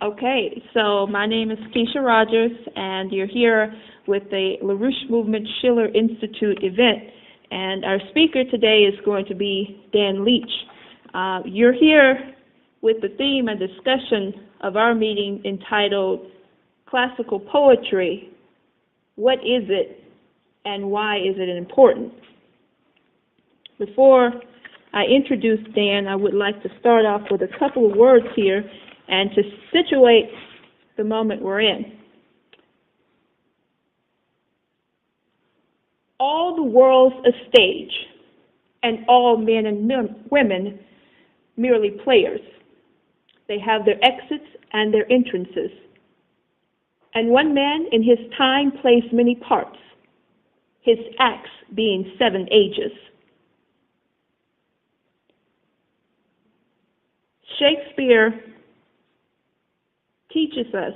Okay, so my name is Kesha Rogers, and you're here with the LaRouche Movement Schiller Institute event. And our speaker today is going to be Dan Leach. You're here with the theme and discussion of our meeting entitled Classical Poetry, What is it and why is it important? Before I introduce Dan, I would like to start off with a couple of words here and to situate the moment we're in. All the world's a stage, and all men and women merely players. They have their exits and their entrances. And one man in his time plays many parts, his acts being 7 ages. Shakespeare teaches us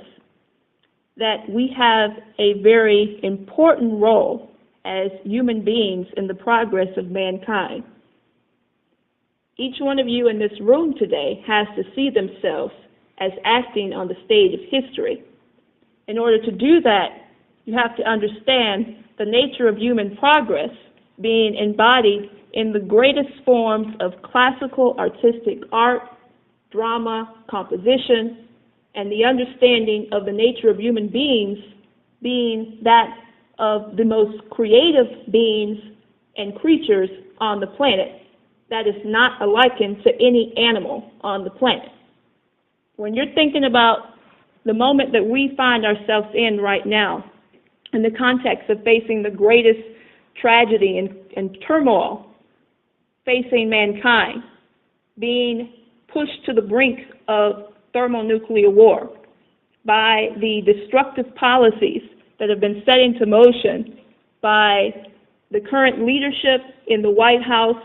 that we have a very important role as human beings in the progress of mankind. Each one of you in this room today has to see themselves as acting on the stage of history. In order to do that, you have to understand the nature of human progress being embodied in the greatest forms of classical artistic art, drama, composition, and the understanding of the nature of human beings being that of the most creative beings and creatures on the planet that is not likened to any animal on the planet. When you're thinking about the moment that we find ourselves in right now, in the context of facing the greatest tragedy and turmoil facing mankind, being pushed to the brink of thermonuclear war by the destructive policies that have been set into motion by the current leadership in the White House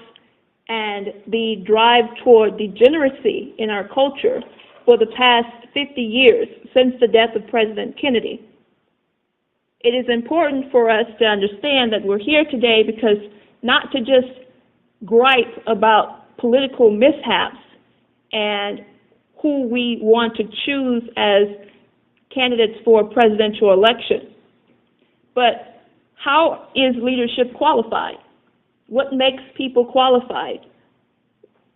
and the drive toward degeneracy in our culture for the past 50 years since the death of President Kennedy. It is important for us to understand that we're here today because not to just gripe about political mishaps and who we want to choose as candidates for a presidential election. But how is leadership qualified? What makes people qualified?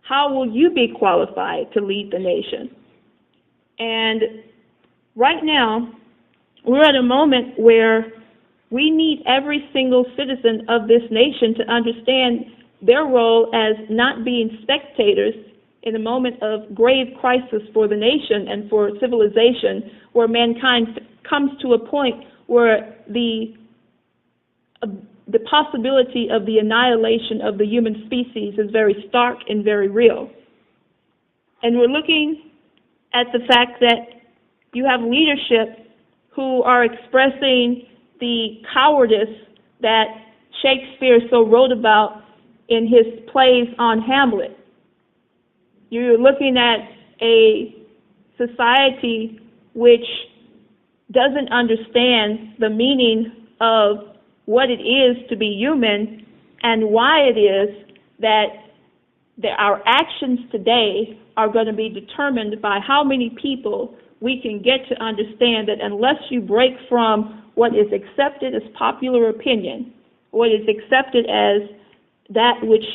How will you be qualified to lead the nation? And right now, we're at a moment where we need every single citizen of this nation to understand their role as not being spectators in a moment of grave crisis for the nation and for civilization, where mankind comes to a point where the possibility of the annihilation of the human species is very stark and very real. And we're looking at the fact that you have leadership who are expressing the cowardice that Shakespeare so wrote about in his plays on Hamlet. You're looking at a society which doesn't understand the meaning of what it is to be human and why it is that our actions today are going to be determined by how many people we can get to understand that unless you break from what is accepted as popular opinion, what is accepted as that which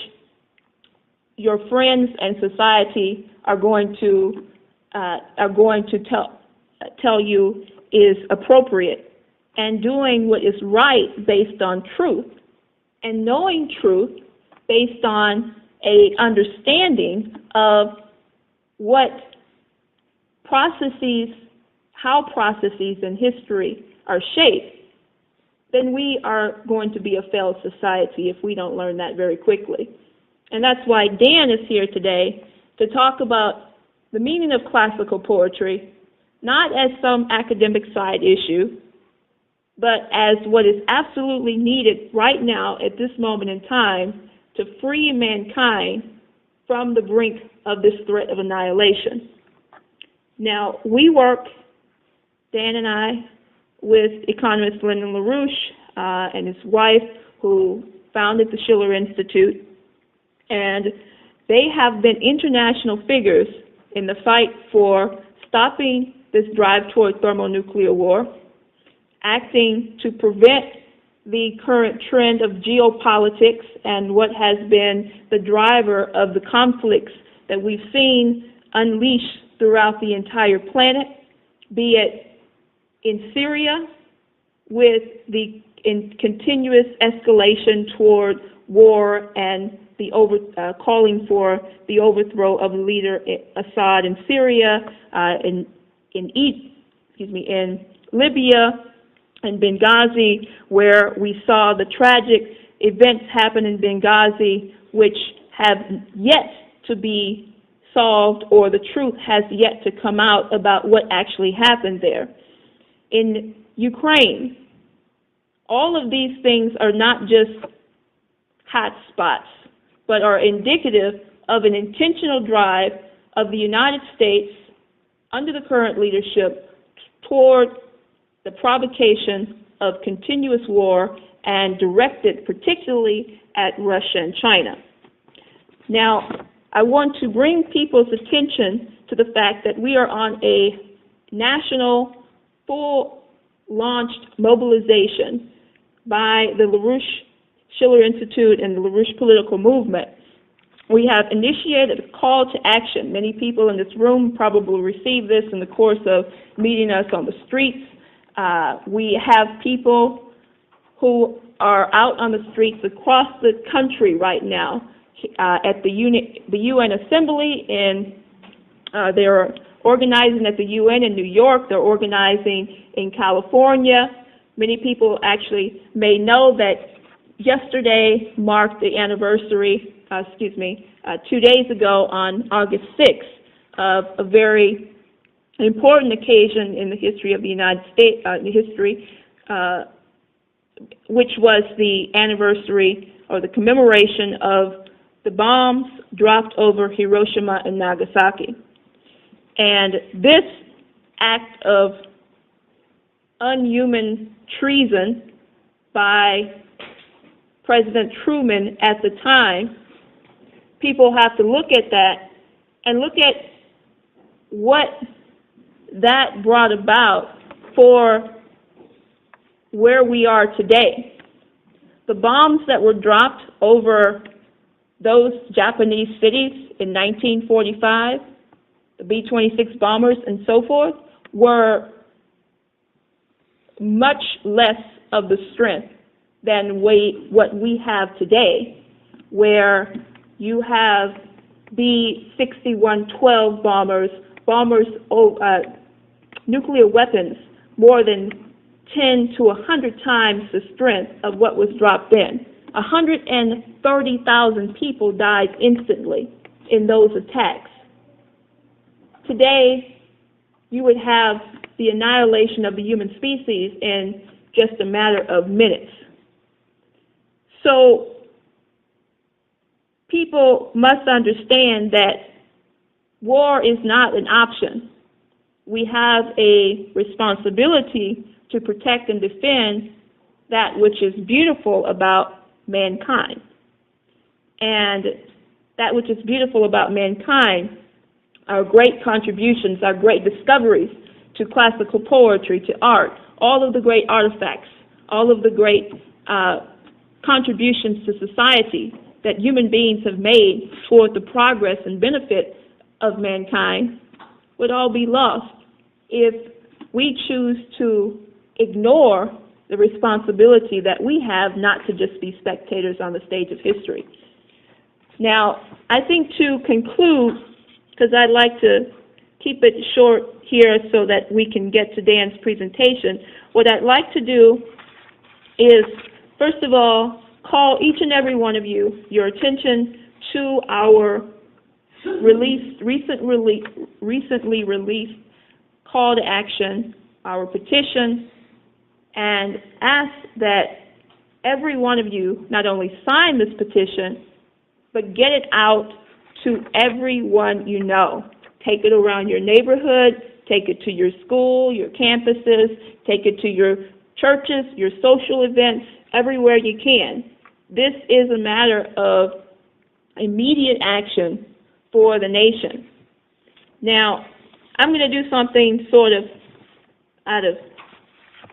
your friends and society are going to tell you is appropriate, and doing what is right based on truth, and knowing truth based on a understanding of what processes, how processes in history are shaped, then we are going to be a failed society if we don't learn that very quickly. And that's why Dan is here today to talk about the meaning of classical poetry, not as some academic side issue, but as what is absolutely needed right now at this moment in time to free mankind from the brink of this threat of annihilation. Now, we work, Dan and I, with economist Lyndon LaRouche and his wife, who founded the Schiller Institute, and they have been international figures in the fight for stopping this drive toward thermonuclear war, acting to prevent the current trend of geopolitics and what has been the driver of the conflicts that we've seen unleashed throughout the entire planet, be it in Syria with the continuous escalation toward war and the calling for the overthrow of leader Assad in Syria, in Libya, and Benghazi, where we saw the tragic events happen in Benghazi, which have yet to be solved, or the truth has yet to come out about what actually happened there. In Ukraine, all of these things are not just hot spots, but are indicative of an intentional drive of the United States under the current leadership toward the provocation of continuous war and directed particularly at Russia and China. Now, I want to bring people's attention to the fact that we are on a national full-launched mobilization by the LaRouche Schiller Institute and the LaRouche political movement. We have initiated a call to action. Many people in this room probably received this in the course of meeting us on the streets. We have people who are out on the streets across the country right now at the UN Assembly, and they're organizing at the UN in New York. They're organizing in California. Many people actually may know that yesterday marked the anniversary, 2 days ago on August 6th, of a very important occasion in the history of the United States, which was the anniversary or the commemoration of the bombs dropped over Hiroshima and Nagasaki. And this act of unhuman treason by President Truman at the time, people have to look at that and look at what that brought about for where we are today. The bombs that were dropped over those Japanese cities in 1945, the B-26 bombers and so forth, were much less of the strength than what we have today, where you have B-6112 bombers, nuclear weapons more than 10 to 100 times the strength of what was dropped in. 130,000 people died instantly in those attacks. Today, you would have the annihilation of the human species in just a matter of minutes. So, people must understand that war is not an option. We have a responsibility to protect and defend that which is beautiful about mankind. And that which is beautiful about mankind, our great contributions, our great discoveries to classical poetry, to art, all of the great artifacts, all of the great contributions to society that human beings have made toward the progress and benefit of mankind would all be lost if we choose to ignore the responsibility that we have not to just be spectators on the stage of history. Now, I think to conclude, because I'd like to keep it short here so that we can get to Dan's presentation, what I'd like to do is, first of all, call each and every one of you, your attention to our recently released call to action, our petition, and ask that every one of you not only sign this petition, but get it out to everyone you know. Take it around your neighborhood, take it to your school, your campuses, take it to your churches, your social events, everywhere you can. This is a matter of immediate action for the nation. Now, I'm going to do something sort of out of,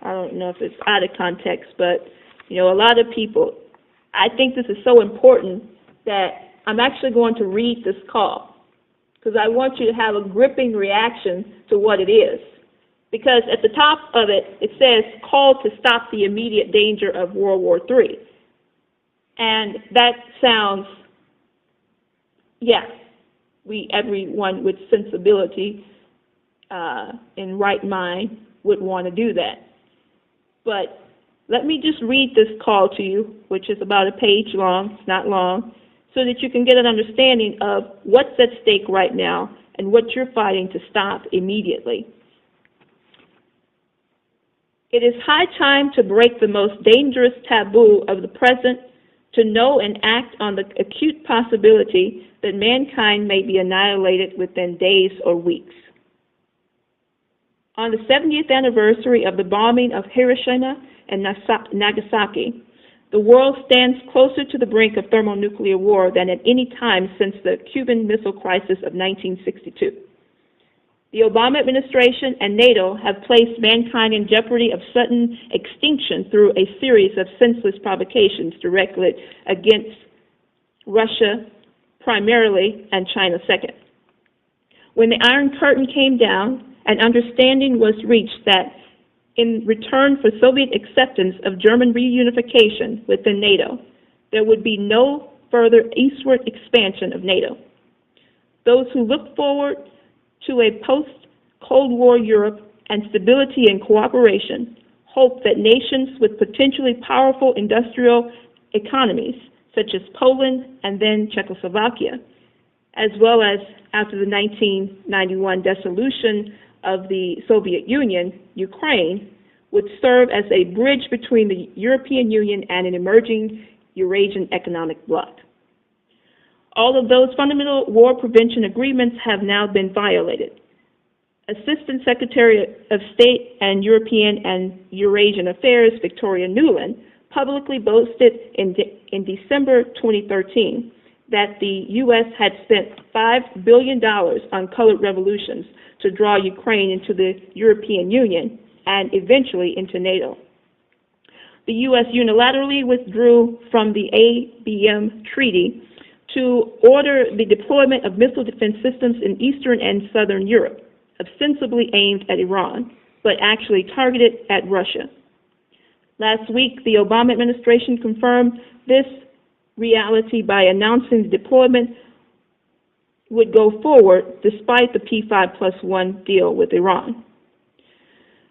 I don't know if it's out of context, but, you know, a lot of people, I think this is so important that I'm actually going to read this call, because I want you to have a gripping reaction to what it is. Because at the top of it, it says, call to stop the immediate danger of World War III. And that sounds, yeah, everyone with sensibility in right mind would want to do that. But let me just read this call to you, which is about a page long, it's not long, so that you can get an understanding of what's at stake right now and what you're fighting to stop immediately. It is high time to break the most dangerous taboo of the present, to know and act on the acute possibility that mankind may be annihilated within days or weeks. On the 70th anniversary of the bombing of Hiroshima and Nagasaki, the world stands closer to the brink of thermonuclear war than at any time since the Cuban Missile Crisis of 1962. The Obama administration and NATO have placed mankind in jeopardy of sudden extinction through a series of senseless provocations directed against Russia primarily and China second. When the Iron Curtain came down, an understanding was reached that in return for Soviet acceptance of German reunification within NATO, there would be no further eastward expansion of NATO. Those who look forward to a post-Cold War Europe and stability and cooperation hope that nations with potentially powerful industrial economies, such as Poland and then Czechoslovakia, as well as after the 1991 dissolution of the Soviet Union, Ukraine, would serve as a bridge between the European Union and an emerging Eurasian economic bloc. All of those fundamental war prevention agreements have now been violated. Assistant Secretary of State and European and Eurasian Affairs, Victoria Nuland, publicly boasted in December 2013 that the U.S. had spent $5 billion on colored revolutions to draw Ukraine into the European Union and eventually into NATO. The U.S. unilaterally withdrew from the ABM Treaty to order the deployment of missile defense systems in Eastern and Southern Europe, ostensibly aimed at Iran, but actually targeted at Russia. Last week, the Obama administration confirmed this reality by announcing the deployment would go forward despite the P5+1 deal with Iran.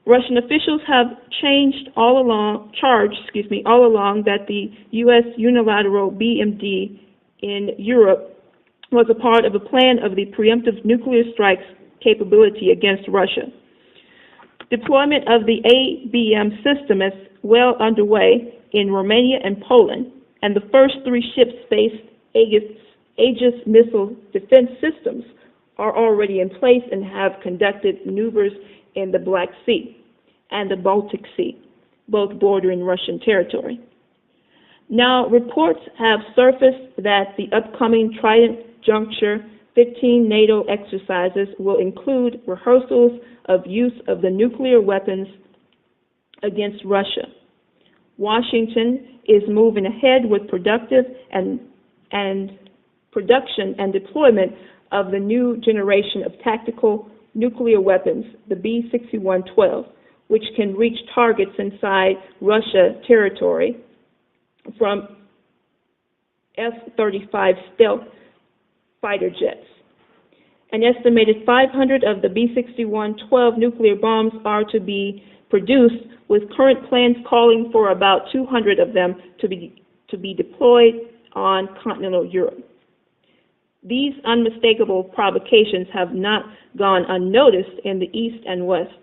Russian officials have charged all along that the U.S. unilateral BMD in Europe was a part of a plan of the preemptive nuclear strikes capability against Russia. Deployment of the ABM system is well underway in Romania and Poland, and the first 3 ships-based Aegis missile defense systems are already in place and have conducted maneuvers in the Black Sea and the Baltic Sea, both bordering Russian territory. Now, reports have surfaced that the upcoming Trident Juncture 15 NATO exercises will include rehearsals of use of the nuclear weapons against Russia. Washington is moving ahead with production and deployment of the new generation of tactical nuclear weapons, the B-6112, which can reach targets inside Russia territory from F-35 stealth fighter jets. An estimated 500 of the B-6112 nuclear bombs are to be produced, with current plans calling for about 200 of them to be deployed on continental Europe. These unmistakable provocations have not gone unnoticed in the East and West.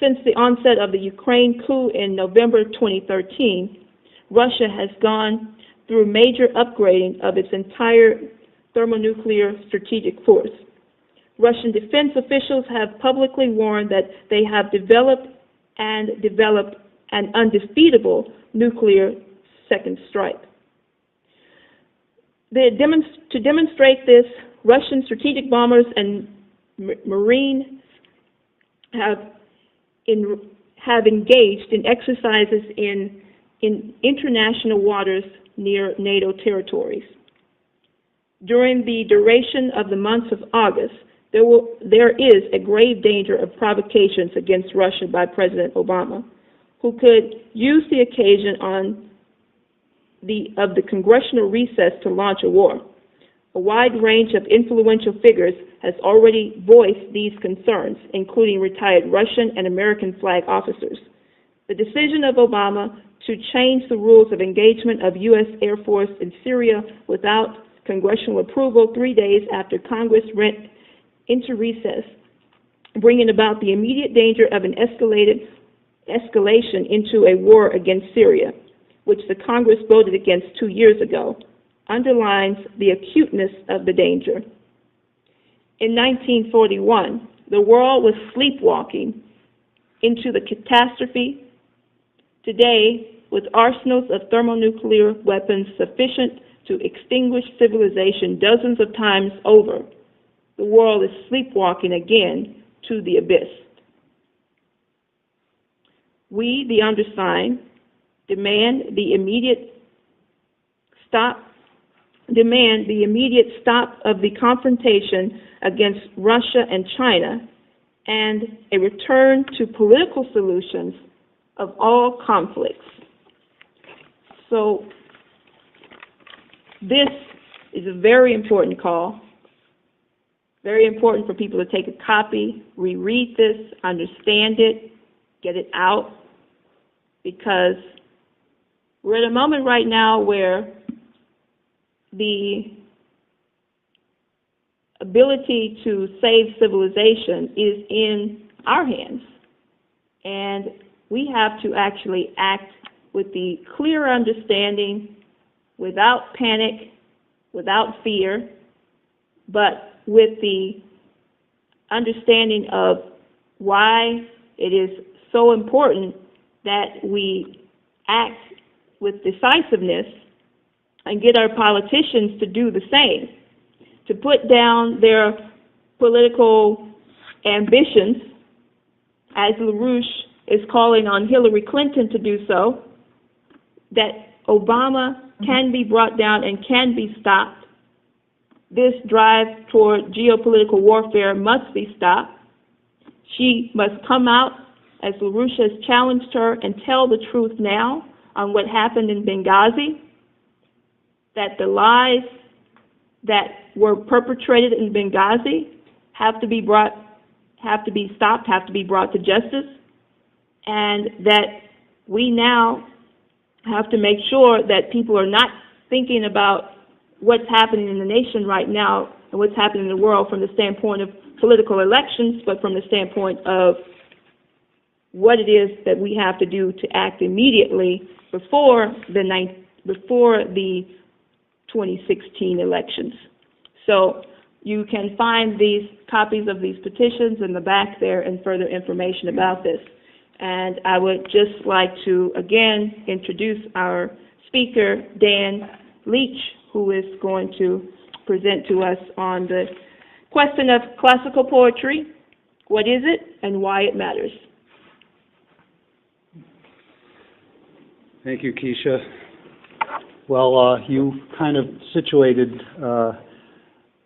Since the onset of the Ukraine coup in November 2013, Russia has gone through major upgrading of its entire thermonuclear strategic force. Russian defense officials have publicly warned that they have developed an undefeatable nuclear second strike. To demonstrate this, Russian strategic bombers and Marines have engaged in exercises in international waters near NATO territories. During the duration of the months of August, there is a grave danger of provocations against Russia by President Obama, who could use the occasion of the congressional recess to launch a war. A wide range of influential figures has already voiced these concerns, including retired Russian and American flag officers. The decision of Obama to change the rules of engagement of U.S. Air Force in Syria without congressional approval 3 days after Congress went into recess, bringing about the immediate danger of an escalation into a war against Syria, which the Congress voted against 2 years ago, underlines the acuteness of the danger. In 1941, the world was sleepwalking into the catastrophe. Today, with arsenals of thermonuclear weapons sufficient to extinguish civilization dozens of times over, the world is sleepwalking again to the abyss. We, the undersigned, demand the immediate stop of the confrontation against Russia and China and a return to political solutions of all conflicts. So this is a very important call, very important for people to take a copy, reread this, understand it, get it out, because we're at a moment right now where the ability to save civilization is in our hands, and we have to actually act with the clear understanding, without panic, without fear, but with the understanding of why it is so important that we act with decisiveness and get our politicians to do the same, to put down their political ambitions, as LaRouche is calling on Hillary Clinton to do so, that Obama can be brought down and can be stopped. This drive toward geopolitical warfare must be stopped. She must come out, as LaRouche has challenged her, and tell the truth now on what happened in Benghazi, that the lies that were perpetrated in Benghazi have to be stopped, have to be brought to justice, and that we now have to make sure that people are not thinking about what's happening in the nation right now and what's happening in the world from the standpoint of political elections, but from the standpoint of what it is that we have to do to act immediately before the 2016 elections. So you can find these copies of these petitions in the back there and further information about this. And I would just like to again introduce our speaker, Dan Leach, who is going to present to us on the question of classical poetry. What is it and why it matters? Thank you, Kesha. Well, you kind of situated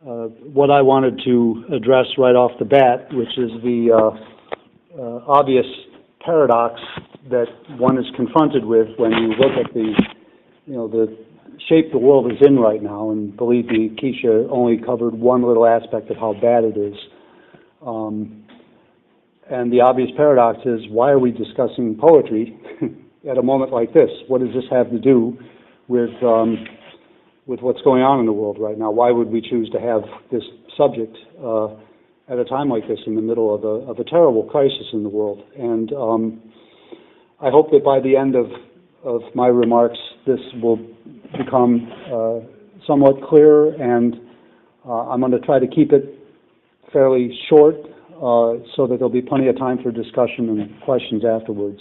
what I wanted to address right off the bat, which is the obvious paradox that one is confronted with when you look at the shape the world is in right now. And believe me, Kesha only covered one little aspect of how bad it is. And the obvious paradox is, why are we discussing poetry at a moment like this? What does this have to do with what's going on in the world right now? Why would we choose to have this subject at a time like this in the middle of a terrible crisis in the world? And I hope that by the end of my remarks, this will become somewhat clearer, and I'm going to try to keep it fairly short so that there'll be plenty of time for discussion and questions afterwards.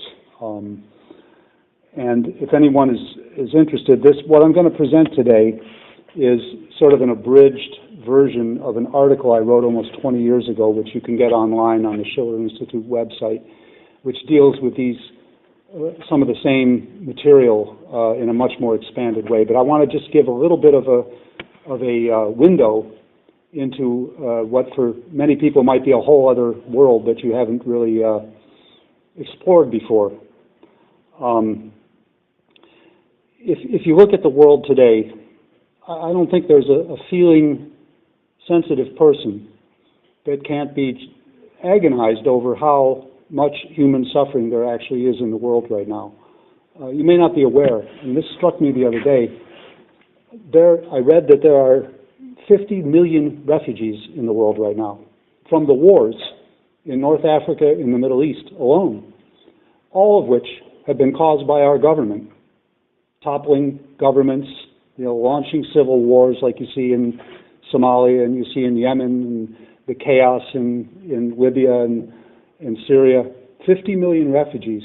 And if anyone is interested, what I'm going to present today is sort of an abridged version of an article I wrote almost 20 years ago, which you can get online on the Schiller Institute website, which deals with these some of the same material in a much more expanded way. But I want to just give a little bit of a window into what for many people might be a whole other world that you haven't really explored before. If you look at the world today, I don't think there's a feeling sensitive person that can't be agonized over how much human suffering there actually is in the world right now. You may not be aware, and this struck me the other day. I read that there are 50 million refugees in the world right now from the wars in North Africa, in the Middle East alone, all of which have been caused by our government, toppling governments, launching civil wars like you see in Somalia and you see in Yemen, and the chaos in Libya and Syria. 50 million refugees,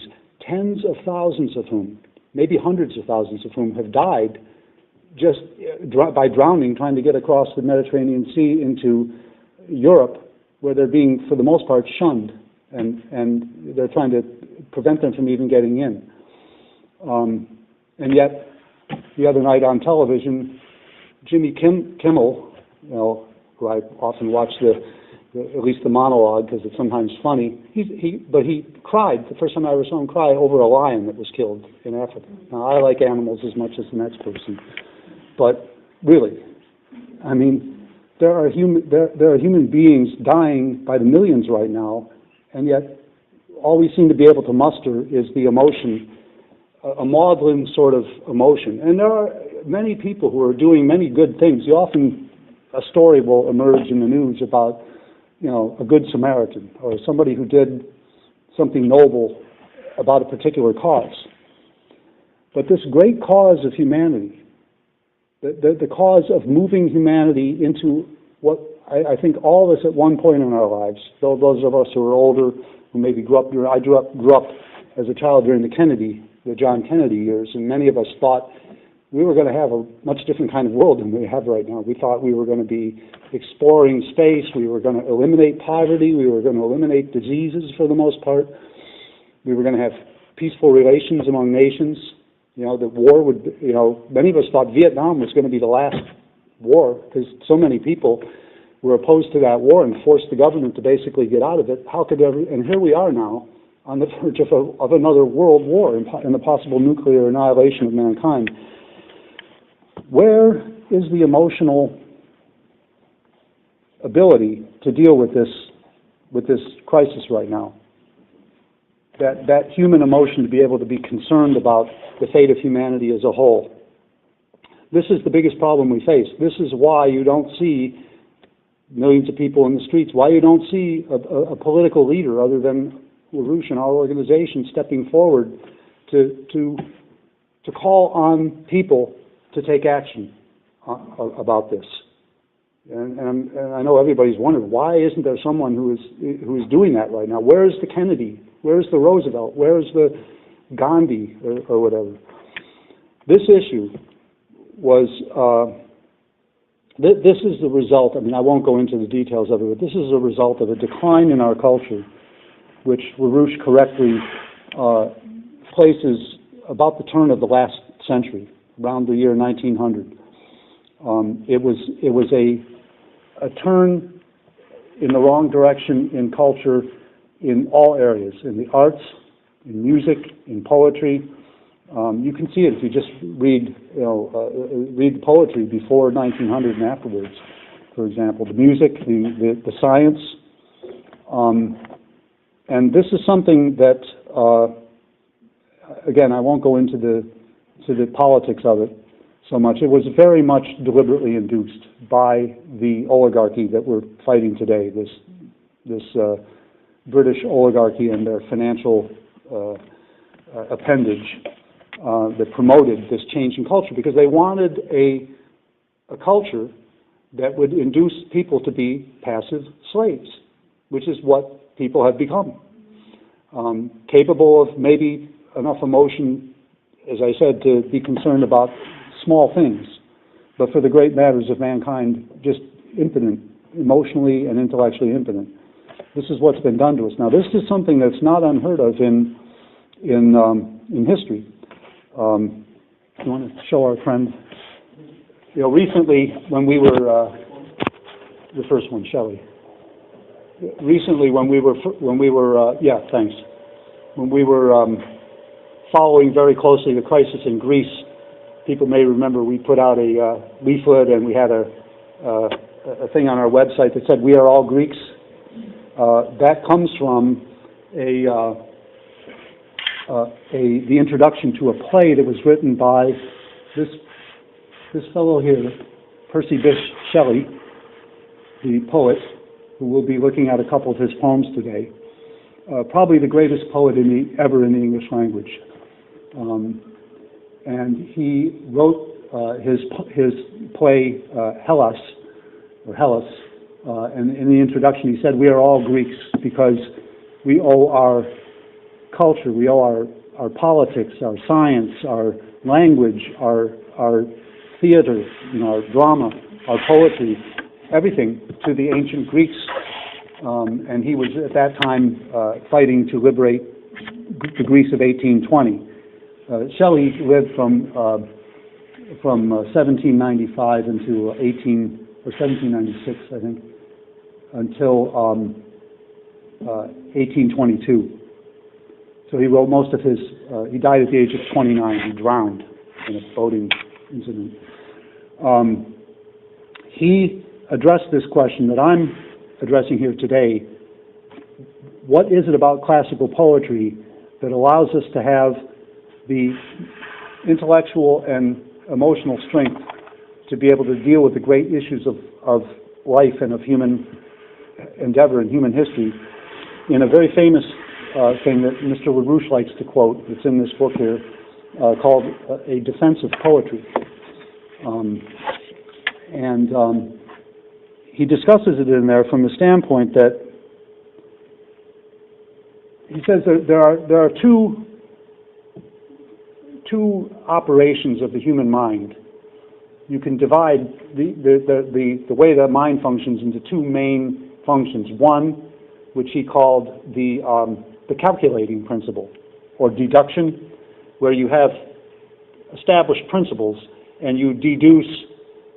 tens of thousands of whom, maybe hundreds of thousands of whom, have died just by drowning trying to get across the Mediterranean Sea into Europe, where they're being, for the most part, shunned, and they're trying to prevent them from even getting in. And yet, the other night on television, Jimmy Kimmel, who I often watch at least the monologue because it's sometimes funny, but he cried, the first time I ever saw him cry, over a lion that was killed in Africa. Now, I like animals as much as the next person, but really, I mean, there are human beings dying by the millions right now, and yet all we seem to be able to muster is the emotion, a maudlin sort of emotion. And there are many people who are doing many good things. A story will emerge in the news about, a good Samaritan or somebody who did something noble about a particular cause. But this great cause of humanity, the cause of moving humanity into what I think all of us at one point in our lives, those of us who are older, who maybe grew up as a child during the John Kennedy years, and many of us thought we were going to have a much different kind of world than we have right now. We thought we were going to be exploring space, we were going to eliminate poverty, we were going to eliminate diseases for the most part, we were going to have peaceful relations among nations, that war would, many of us thought Vietnam was going to be the last war because so many people were opposed to that war and forced the government to basically get out of it. And here we are now on the verge of another world war and the possible nuclear annihilation of mankind. Where is the emotional ability to deal with this crisis right now? That human emotion to be able to be concerned about the fate of humanity as a whole. This is the biggest problem we face. This is why you don't see millions of people in the streets, why you don't see a political leader other than LaRouche and our organization stepping forward to call on people to take action about this. And I know everybody's wondering, why isn't there someone who is doing that right now? Where is the Kennedy? Where is the Roosevelt? Where is the Gandhi or whatever? This issue was, this is the result, I won't go into the details of it, but this is a result of a decline in our culture, which LaRouche correctly places about the turn of the last century, around the year 1900. It was a turn in the wrong direction in culture in all areas, in the arts, in music, in poetry. You can see it if you just read poetry before 1900 and afterwards, for example, the music, the science. And this is something that, again, I won't go into the politics of it so much. It was very much deliberately induced by the oligarchy that we're fighting today, this British oligarchy and their financial appendage that promoted this change in culture, because they wanted a culture that would induce people to be passive slaves, which is what people have become. Capable of maybe enough emotion, as I said, to be concerned about small things, but for the great matters of mankind, just impotent, emotionally and intellectually impotent. This is what's been done to us. Now, this is something that's not unheard of in history. You want to show our friend? You know, recently when we were the first one, Shelley. Recently, when we were following very closely the crisis in Greece, people may remember we put out a leaflet and we had a thing on our website that said "We are all Greeks." That comes from the introduction to a play that was written by this fellow here, Percy Bysshe Shelley, the poet, who we'll be looking at a couple of his poems today. Probably the greatest poet ever in the English language. And he wrote his play Hellas, and in the introduction he said, "We are all Greeks because we owe our culture, we owe our politics, our science, our language, our theater, our drama, our poetry, everything to the ancient Greeks." And he was at that time fighting to liberate the Greece of 1820. Shelley lived from 1795 into 1796, I think, until 1822. So he wrote most of his. He died at the age of 29. He drowned in a boating incident. He addressed this question that I'm addressing here today. What is it about classical poetry that allows us to have the intellectual and emotional strength to be able to deal with the great issues of life and of human endeavor and human history in a very famous thing that Mr. LaRouche likes to quote, it's in this book here, called A Defense of Poetry. He discusses it in there from the standpoint that he says that there are two operations of the human mind. You can divide the way that mind functions into two main functions. One, which he called the calculating principle, or deduction, where you have established principles and you deduce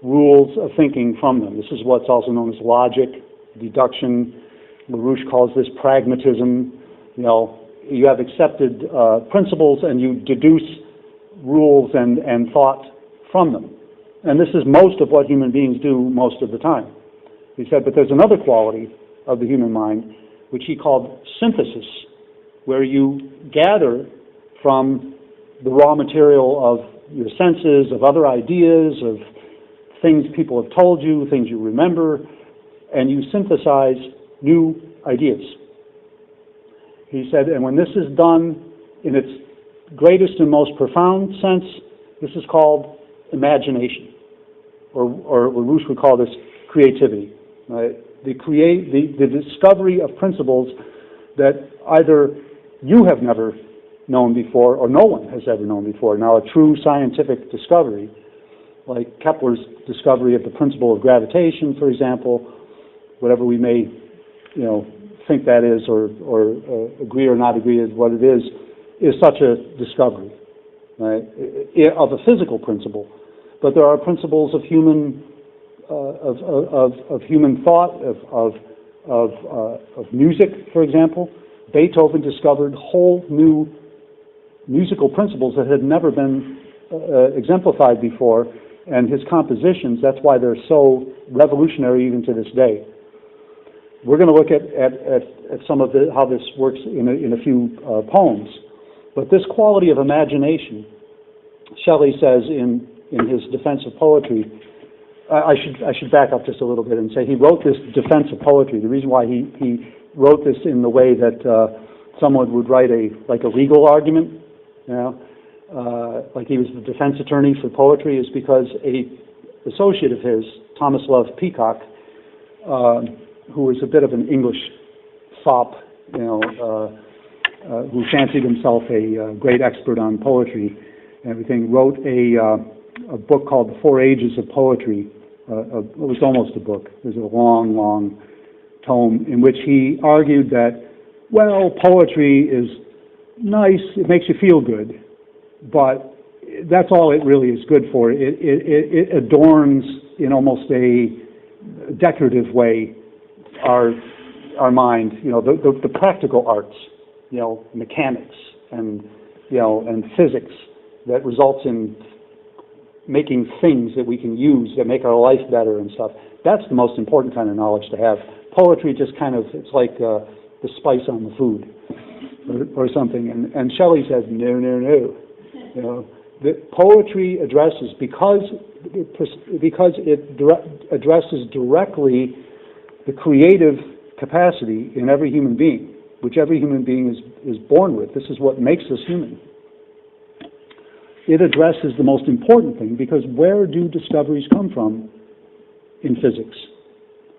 rules of thinking from them. This is what's also known as logic, deduction. LaRouche calls this pragmatism. You have accepted principles and you deduce rules and thought from them. And this is most of what human beings do most of the time. He said, but there's another quality of the human mind, which he called synthesis, where you gather from the raw material of your senses, of other ideas, of things people have told you, things you remember, and you synthesize new ideas. He said, and when this is done in its greatest and most profound sense, this is called imagination, or LaRouche would call this creativity. Right? The discovery of principles that either you have never known before or no one has ever known before. Now, a true scientific discovery, like Kepler's discovery of the principle of gravitation, for example, whatever we may, think that is, or agree or not agree with what it is such a discovery, right? Of a physical principle. But there are principles of human of human thought, of music, for example. Beethoven discovered whole new musical principles that had never been exemplified before, and his compositions, that's why they're so revolutionary even to this day. We're going to look at some of how this works in a few poems. But this quality of imagination, Shelley says in his Defense of Poetry, I should back up just a little bit and say he wrote this Defense of Poetry. The reason why he wrote this in the way that someone would write a legal argument, like he was the defense attorney for poetry, is because a associate of his, Thomas Love Peacock, who was a bit of an English fop, who fancied himself a great expert on poetry and everything, wrote a book called The Four Ages of Poetry. It was almost a book. It was a long, long tome in which he argued that, well, poetry is nice, it makes you feel good, but that's all it really is good for. It adorns in almost a decorative way our mind, the practical arts, mechanics and physics that results in making things that we can use that make our life better and stuff. That's the most important kind of knowledge to have. Poetry just kind of, it's like the spice on the food or something. And Shelley says, no. The poetry addresses, because it addresses directly the creative capacity in every human being, which every human being is born with. This is what makes us human. It addresses the most important thing, because where do discoveries come from in physics?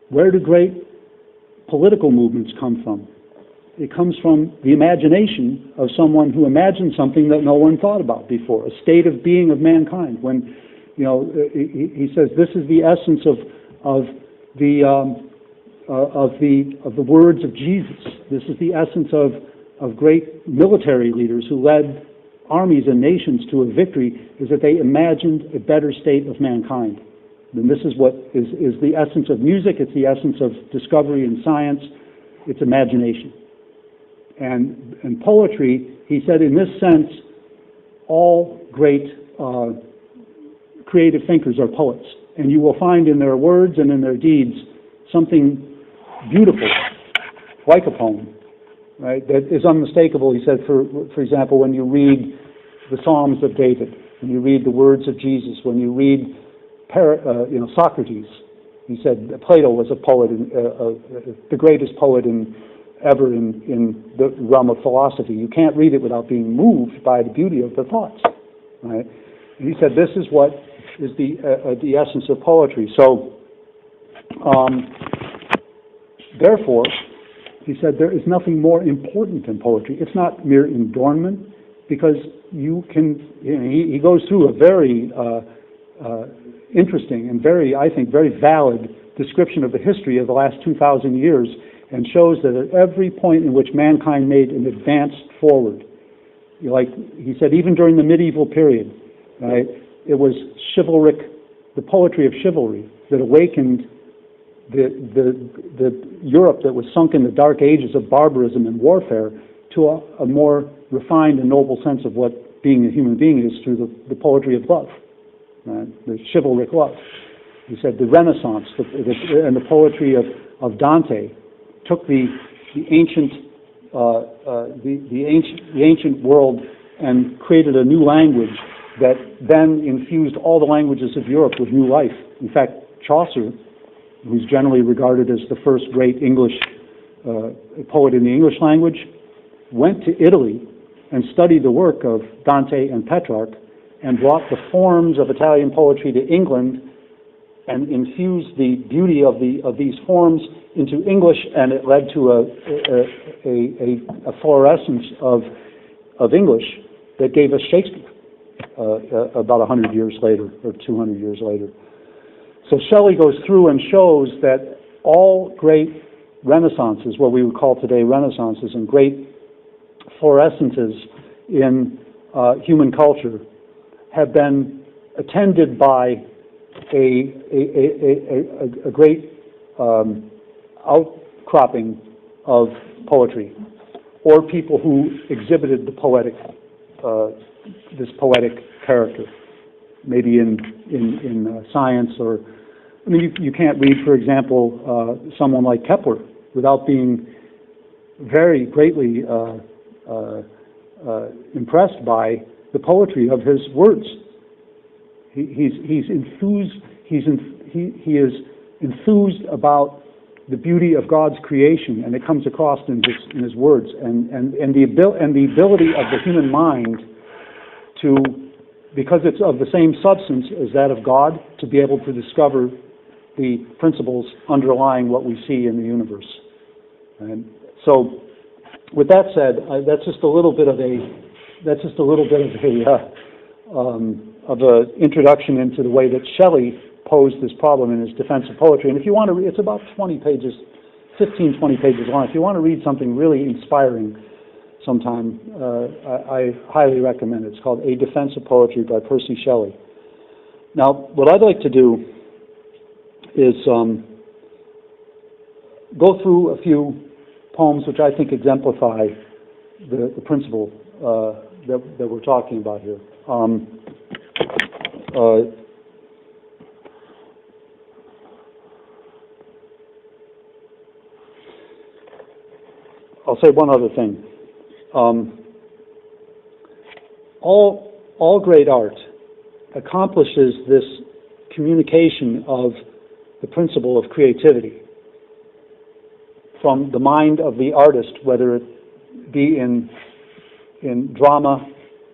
Where do great political movements come from? It comes from the imagination of someone who imagined something that no one thought about before, a state of being of mankind. When, he says this is the essence of the words of Jesus. This is the essence of great military leaders who led armies and nations to a victory, is that they imagined a better state of mankind. And this is what is the essence of music. It's the essence of discovery in science. It's imagination. And poetry, he said, in this sense, all great creative thinkers are poets. And you will find in their words and in their deeds something beautiful, like a poem, right, that is unmistakable. He said, for example, when you read the Psalms of David, when you read the words of Jesus, when you read Socrates, he said Plato was a poet, the greatest poet ever in the realm of philosophy. You can't read it without being moved by the beauty of the thoughts, right? And he said this is what is the essence of poetry. So, therefore, he said there is nothing more important than poetry. It's not mere adornment, because you can. He goes through a very interesting and I think, very valid description of the history of the last 2,000 years, and shows that at every point in which mankind made an advance forward, like he said, even during the medieval period, right, it was chivalric, the poetry of chivalry that awakened the Europe that was sunk in the dark ages of barbarism and warfare to a more refined and noble sense of what being a human being is through the poetry of love, right? The chivalric love. He said the Renaissance and the poetry of Dante took the ancient world and created a new language that then infused all the languages of Europe with new life. In fact, Chaucer, who's generally regarded as the first great English poet in the English language, went to Italy and studied the work of Dante and Petrarch and brought the forms of Italian poetry to England and infused the beauty of these forms into English, and it led to a fluorescence of English that gave us Shakespeare about 100 years later or 200 years later. So Shelley goes through and shows that all great renaissances, what we would call today renaissances, and great fluorescences in human culture have been attended by a great outcropping of poetry, or people who exhibited the poetic, this poetic character, maybe in science, or I mean, you can't read, for example, someone like Kepler without being very greatly impressed by the poetry of his words. He's enthused. He is enthused about the beauty of God's creation, and it comes across in his words, and the ability of the human mind to, because it's of the same substance as that of God, to be able to discover the principles underlying what we see in the universe. And so, with that said, that's just a little bit of an introduction into the way that Shelley posed this problem in his defense of poetry. And if you want to, it's about 20 pages, 15, 20 pages long. If you want to read something really inspiring sometime, I highly recommend it. It's called A Defense of Poetry by Percy Shelley. Now, what I'd like to do is go through a few poems which I think exemplify the principle that we're talking about here. I'll say one other thing. All great art accomplishes this communication of the principle of creativity from the mind of the artist, whether it be in drama,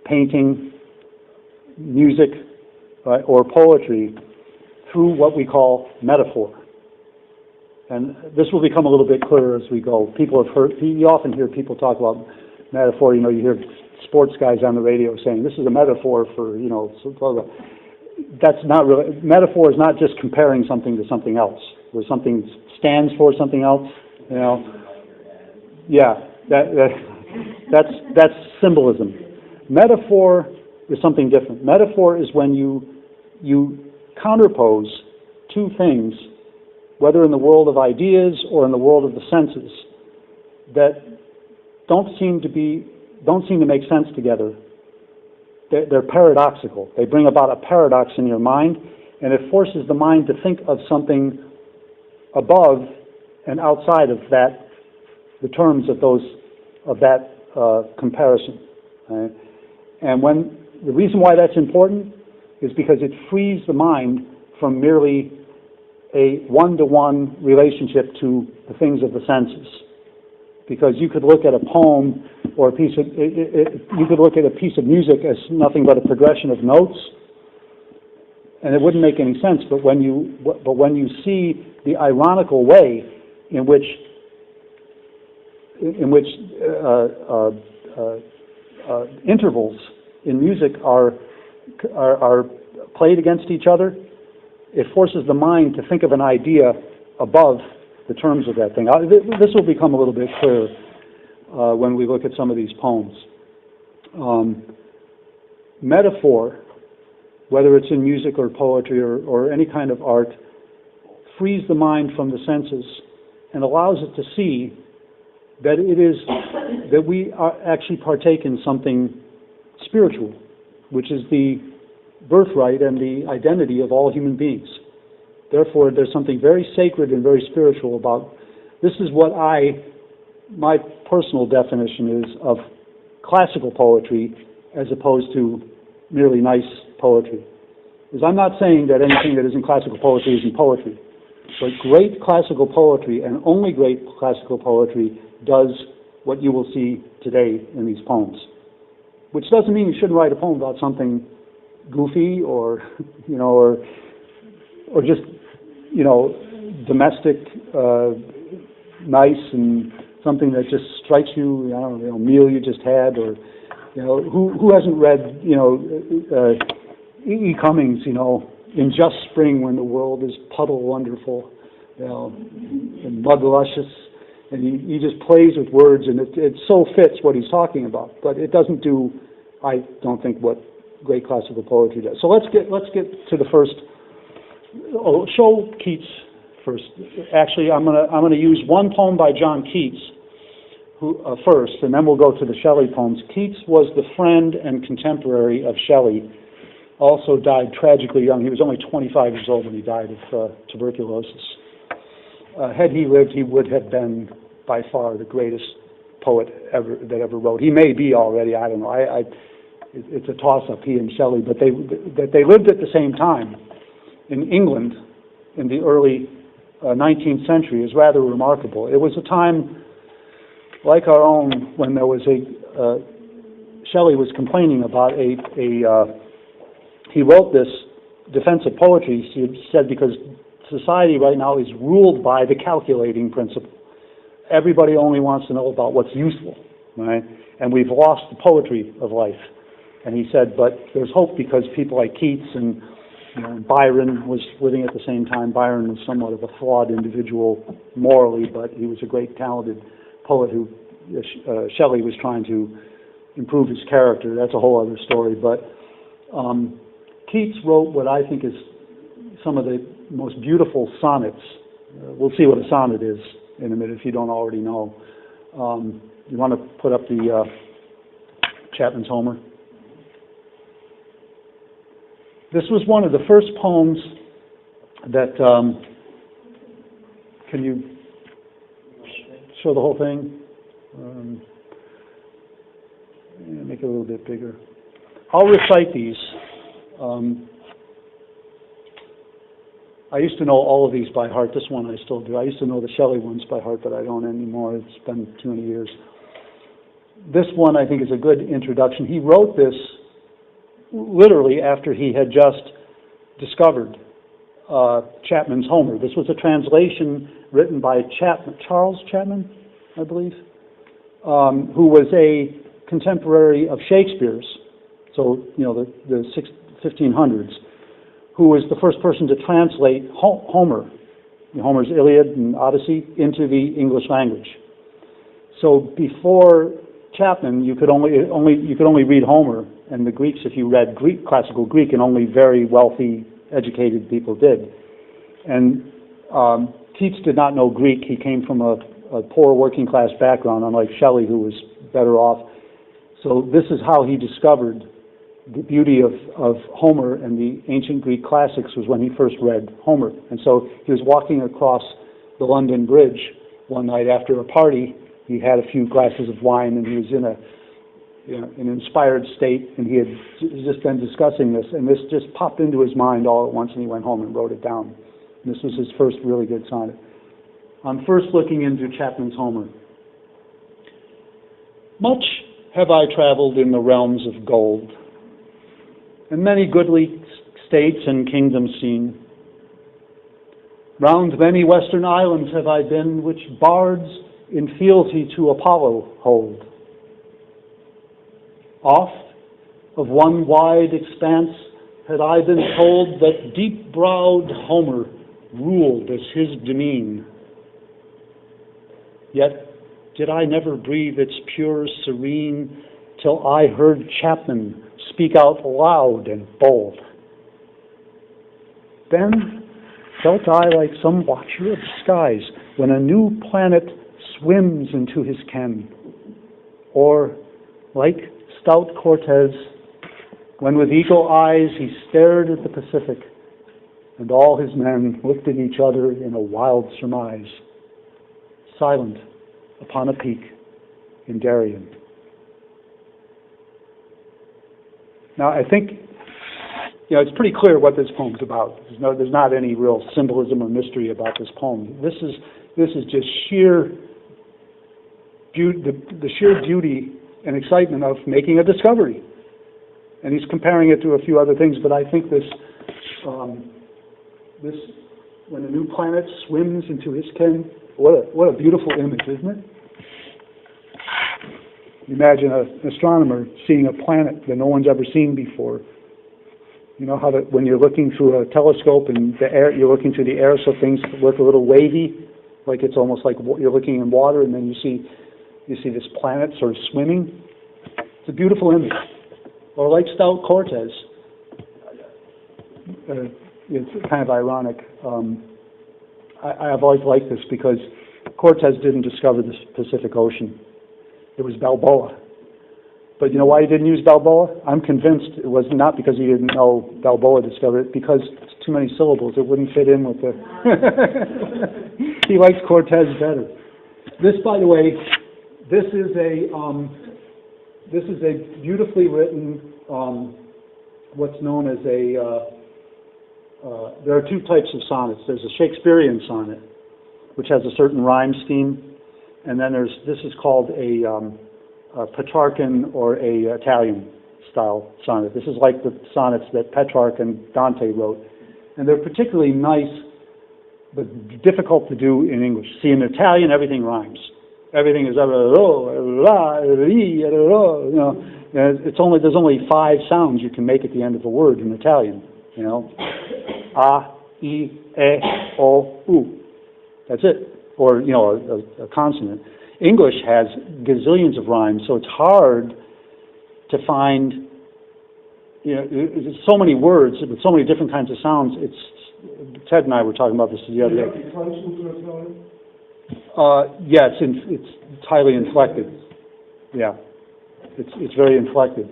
painting, music, or poetry, through what we call metaphor. And this will become a little bit clearer as we go. People have heard, you often hear people talk about metaphor. You hear sports guys on the radio saying, this is a metaphor for, that's not really, metaphor is not just comparing something to something else, where something stands for something else, Yeah, that's symbolism. Metaphor is something different. Metaphor is when you counterpose two things, whether in the world of ideas or in the world of the senses, that don't seem to make sense together. They're paradoxical. They bring about a paradox in your mind, and it forces the mind to think of something above and outside of that, the terms of that comparison. Right? And the reason why that's important is because it frees the mind from merely a one-to-one relationship to the things of the senses. Because you could look at a poem or you could look at a piece of music as nothing but a progression of notes, and it wouldn't make any sense. But when you see the ironical way in which intervals in music are played against each other, it forces the mind to think of an idea above the terms of that thing. This will become a little bit clearer when we look at some of these poems. Metaphor, whether it's in music or poetry or any kind of art, frees the mind from the senses and allows it to see that we actually partake in something spiritual, which is the birthright and the identity of all human beings. Therefore, there's something very sacred and very spiritual about this. Is what my personal definition is of classical poetry as opposed to merely nice poetry. Because I'm not saying that anything that isn't classical poetry isn't poetry, but great classical poetry and only great classical poetry does what you will see today in these poems. Which doesn't mean you shouldn't write a poem about something goofy or just domestic, nice, and something that just strikes you. I don't know, a meal you just had, or who hasn't read E. Cummings, in just spring when the world is puddle wonderful, and mud luscious, and he just plays with words, and it so fits what he's talking about, but it doesn't do, I don't think, what great classical poetry does. So let's get to the first. Show Keats first. Actually, I'm gonna use one poem by John Keats first, and then we'll go to the Shelley poems. Keats was the friend and contemporary of Shelley. Also died tragically young. He was only 25 years old when he died of tuberculosis. Had he lived, he would have been by far the greatest poet that ever wrote. He may be already. I don't know. It's a toss-up, he and Shelley, but they lived at the same time in England in the early 19th century is rather remarkable. It was a time like our own when there was Shelley was complaining about he wrote this defense of poetry, he said, because society right now is ruled by the calculating principle. Everybody only wants to know about what's useful, right? And we've lost the poetry of life. And he said, but there's hope because people like Keats and Byron was living at the same time. Byron was somewhat of a flawed individual morally, but he was a great talented poet who Shelley was trying to improve his character. That's a whole other story. But Keats wrote what I think is some of the most beautiful sonnets. We'll see what a sonnet is in a minute if you don't already know. You want to put up the Chapman's Homer? This was one of the first poems that, can you show the whole thing? Make it a little bit bigger. I'll recite these. I used to know all of these by heart. This one I still do. I used to know the Shelley ones by heart, but I don't anymore. It's been too many years. This one I think is a good introduction. He wrote this literally after he had just discovered Chapman's Homer. This was a translation written by Charles Chapman, I believe, who was a contemporary of Shakespeare's, so the 1500s, who was the first person to translate Homer, Homer's Iliad and Odyssey, into the English language. So before Chapman, you could only read Homer and the Greeks if you read classical Greek, and only very wealthy, educated people did. And Keats did not know Greek. He came from a poor working class background, unlike Shelley, who was better off. So this is how he discovered the beauty of Homer and the ancient Greek classics, was when he first read Homer. And so he was walking across the London Bridge one night after a party. He had a few glasses of wine, and he was in an inspired state, and he had just been discussing this, and this just popped into his mind all at once, and he went home and wrote it down. And this was his first really good sonnet. I'm first looking into Chapman's Homer. Much have I traveled in the realms of gold, and many goodly states and kingdoms seen. Round many western islands have I been, which bards in fealty to Apollo hold. Oft of one wide expanse had I been told that deep-browed Homer ruled as his demesne. Yet did I never breathe its pure serene till I heard Chapman speak out loud and bold. Then felt I like some watcher of the skies when a new planet swims into his ken, or like stout Cortez when with eagle eyes he stared at the Pacific, and all his men looked at each other in a wild surmise, silent upon a peak in Darien. Now, I think it's pretty clear what this poem's about. There's not any real symbolism or mystery about this poem. This is just sheer the sheer beauty and excitement of making a discovery. And he's comparing it to a few other things, but I think this when a new planet swims into his ken, what a beautiful image, isn't it? Imagine an astronomer seeing a planet that no one's ever seen before. You know how when you're looking through a telescope and you're looking through the air, so things look a little wavy, like it's almost like you're looking in water, and then you see this planet sort of swimming. It's a beautiful image. Or like stout Cortez. It's kind of ironic. I've always liked this because Cortez didn't discover the Pacific Ocean. It was Balboa. But you know why he didn't use Balboa? I'm convinced it was not because he didn't know Balboa discovered it, because it's too many syllables. It wouldn't fit in with the... He likes Cortez better. This, by the way, this is a beautifully written, what's known as there are two types of sonnets. There's a Shakespearean sonnet, which has a certain rhyme scheme, and then this is called a Petrarchan or a Italian style sonnet. This is like the sonnets that Petrarch and Dante wrote, and they're particularly nice, but difficult to do in English. See, in Italian, everything rhymes. Everything is There's only 5 sounds you can make at the end of a word in Italian, you know. A, I, E, O, U. That's it. Or, you know, a consonant. English has gazillions of rhymes, so it's hard to find, you know, there's so many words with so many different kinds of sounds. Ted and I were talking about this the other day. Yeah, it's highly inflected. Yeah, it's very inflected.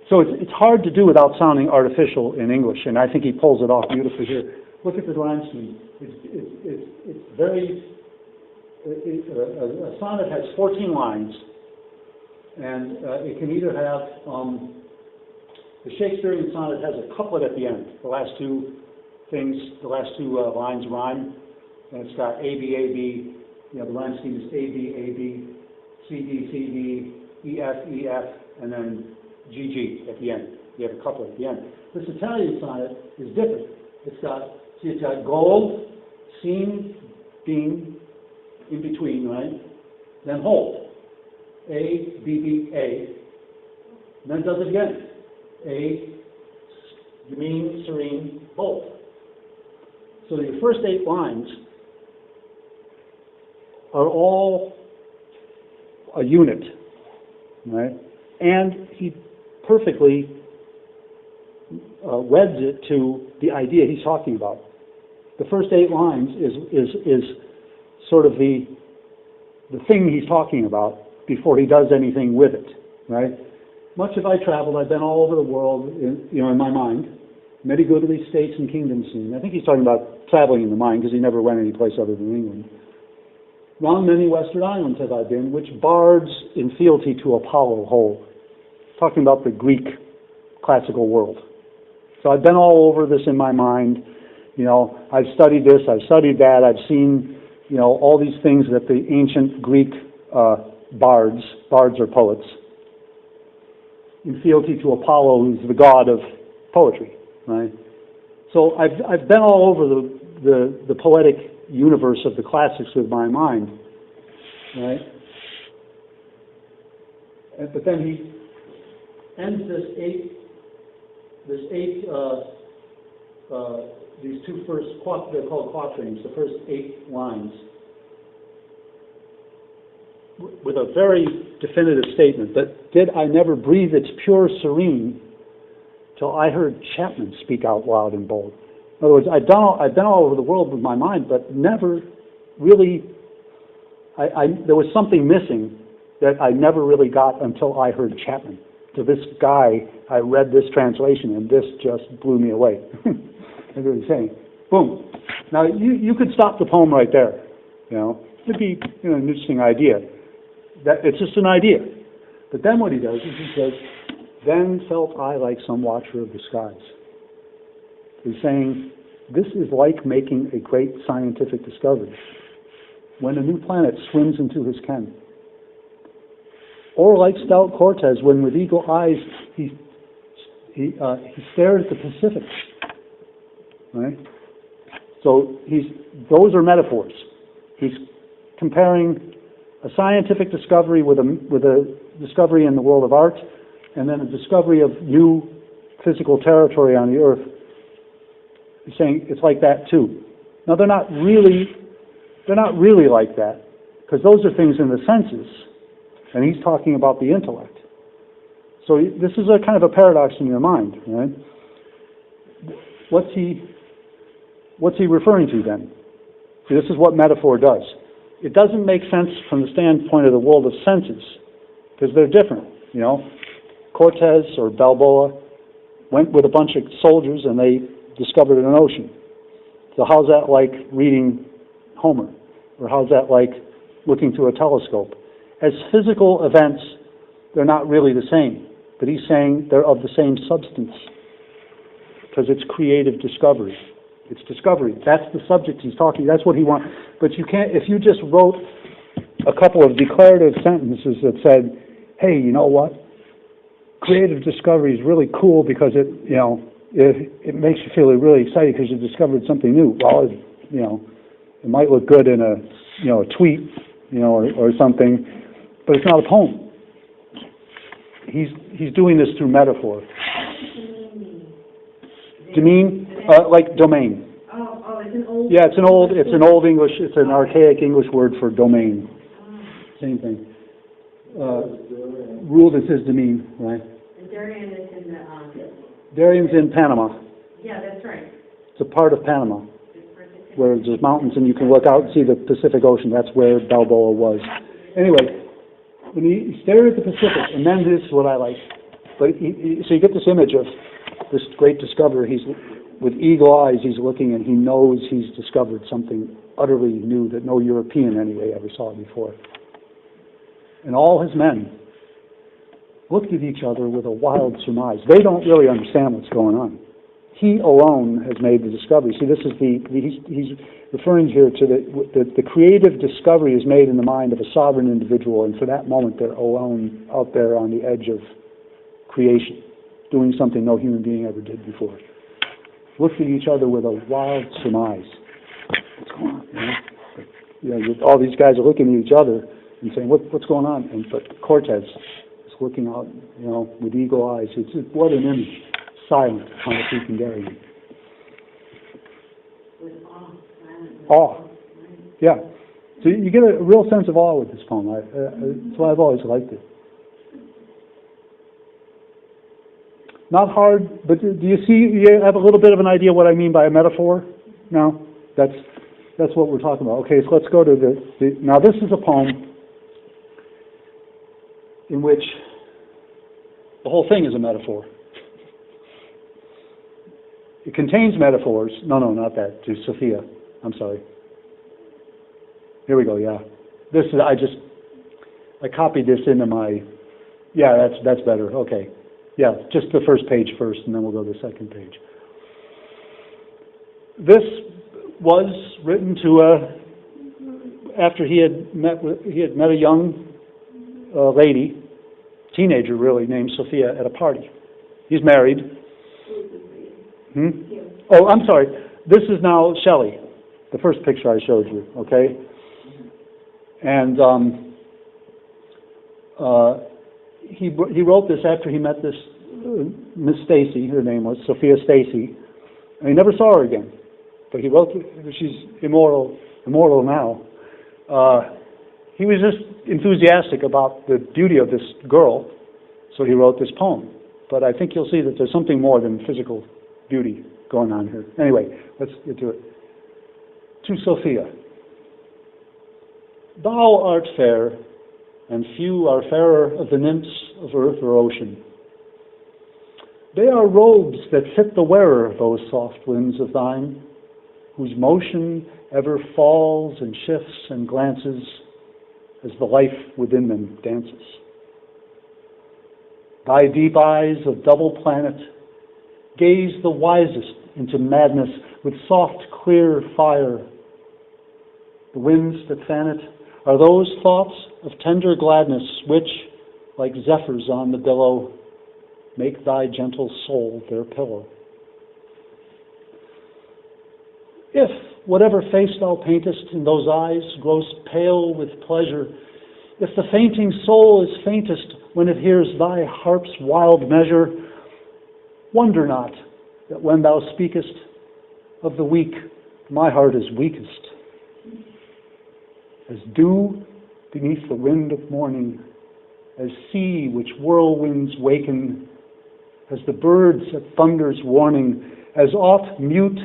So it's hard to do without sounding artificial in English, and I think he pulls it off beautifully here. Look at the rhyme scheme. It's very. A sonnet has 14 lines, and it can either have the Shakespearean sonnet has a couplet at the end. The last two lines rhyme, and it's got A B A B. You know, the rhyme scheme is A B A B, C D C D, E F E F, and then G G at the end. You have a couplet at the end. This Italian sonnet is different. It's got gold, scene, beam, in between, right? Then hold. A, B, B, A. And then it does it again. A, mean, serene, hold. So your first 8 lines are all a unit, right? And he perfectly weds it to the idea he's talking about. The first 8 lines is sort of the thing he's talking about before he does anything with it, right? Much have I traveled, I've been all over the world, in my mind, many goodly states and kingdoms seen. I think he's talking about traveling in the mind because he never went any place other than England. Round many western islands have I been, which bards in fealty to Apollo hold. Talking about the Greek classical world. So I've been all over this in my mind. You know, I've studied this, I've studied that, I've seen, you know, all these things that the ancient Greek bards are poets, in fealty to Apollo, who's the god of poetry, right? So I've been all over the poetic universe of the classics with my mind, right? But then he ends these two first, they're called quatrains, the first 8 lines, with a very definitive statement that did I never breathe its pure serene till I heard Chapman speak out loud and bold. In other words, I've been all over the world with my mind, but never really, there was something missing that I never really got until I heard Chapman. To this guy, I read this translation, and this just blew me away. That's what he's saying. Boom. Now, you could stop the poem right there. You know, it'd be an interesting idea. That it's just an idea. But then what he does is he says, "Then felt I like some watcher of the skies." He's saying, this is like making a great scientific discovery when a new planet swims into his ken. Or like stout Cortez when with eagle eyes he stares at the Pacific. Right? So those are metaphors. He's comparing a scientific discovery with a discovery in the world of art, and then a discovery of new physical territory on the earth. He's saying it's like that too. Now they're not really like that, because those are things in the senses, and he's talking about the intellect. So this is a kind of a paradox in your mind, right? What's he referring to then? See, this is what metaphor does. It doesn't make sense from the standpoint of the world of senses, because they're different. You know, Cortez or Balboa went with a bunch of soldiers and they discovered an ocean. So how's that like reading Homer? Or how's that like looking through a telescope? As physical events, they're not really the same. But he's saying they're of the same substance, because it's creative discovery. It's discovery. That's the subject he's talking. That's what he wants. But you can't, if you just wrote a couple of declarative sentences that said, hey, you know what? Creative discovery is really cool because it makes you feel really excited because you discovered something new. Well, it might look good in a tweet, or something, but it's not a poem. he's doing this through metaphor. Demean, like domain. Oh, it's an old... Yeah, it's an old English, it's an archaic English word for domain. Same thing. Ruled, it says demean, right? And Darien is in the... Darien's in Panama. Yeah, that's right. It's a part of Panama where there's mountains and you can look out and see the Pacific Ocean. That's where Balboa was. Anyway, when he stared at the Pacific, and then this is what I like. But so you get this image of this great discoverer. He's with eagle eyes. He's looking, and he knows he's discovered something utterly new that no European anyway ever saw before. And all his men looked at each other with a wild surmise. They don't really understand what's going on. He alone has made the discovery. See, this is he's referring here to the creative discovery is made in the mind of a sovereign individual, and for that moment they're alone out there on the edge of creation, doing something no human being ever did before. Looked at each other with a wild surmise. What's going on? All these guys are looking at each other and saying, what's going on? But Cortez is looking out, with eagle eyes. What an image. Silent on the freaking Darien. With awe. Awe. Yeah. So you get a real sense of awe with this poem. That's why I've always liked it. Not hard, but do you see, you have a little bit of an idea what I mean by a metaphor? No? That's what we're talking about. Okay, so let's go to now this is a poem in which the whole thing is a metaphor. It contains metaphors. No, not that. To Sophia. I'm sorry. Here we go, yeah. This is, I copied this into my, yeah, that's better. Okay. Yeah, just the first page first, and then we'll go to the second page. This was written to after he had met a young lady, teenager really, named Sophia at a party. He's married. Oh, I'm sorry. This is now Shelley, the first picture I showed you, okay? And he wrote this after he met this Miss Stacy, her name was Sophia Stacy, and he never saw her again. But he wrote, she's immortal now. He was just enthusiastic about the beauty of this girl, so he wrote this poem. But I think you'll see that there's something more than physical beauty going on here. Anyway, let's get to it. To Sophia. Thou art fair, and few are fairer of the nymphs of earth or ocean. They are robes that fit the wearer, those soft limbs of thine, whose motion ever falls and shifts and glances as the life within them dances. Thy deep eyes of double planet gaze the wisest into madness with soft, clear fire. The winds that fan it are those thoughts of tender gladness which, like zephyrs on the billow, make thy gentle soul their pillow. If whatever face thou paintest in those eyes grows pale with pleasure, if the fainting soul is faintest when it hears thy harp's wild measure, wonder not that when thou speakest of the weak, my heart is weakest. As dew beneath the wind of morning, as sea which whirlwinds waken, as the birds at thunder's warning, as oft mute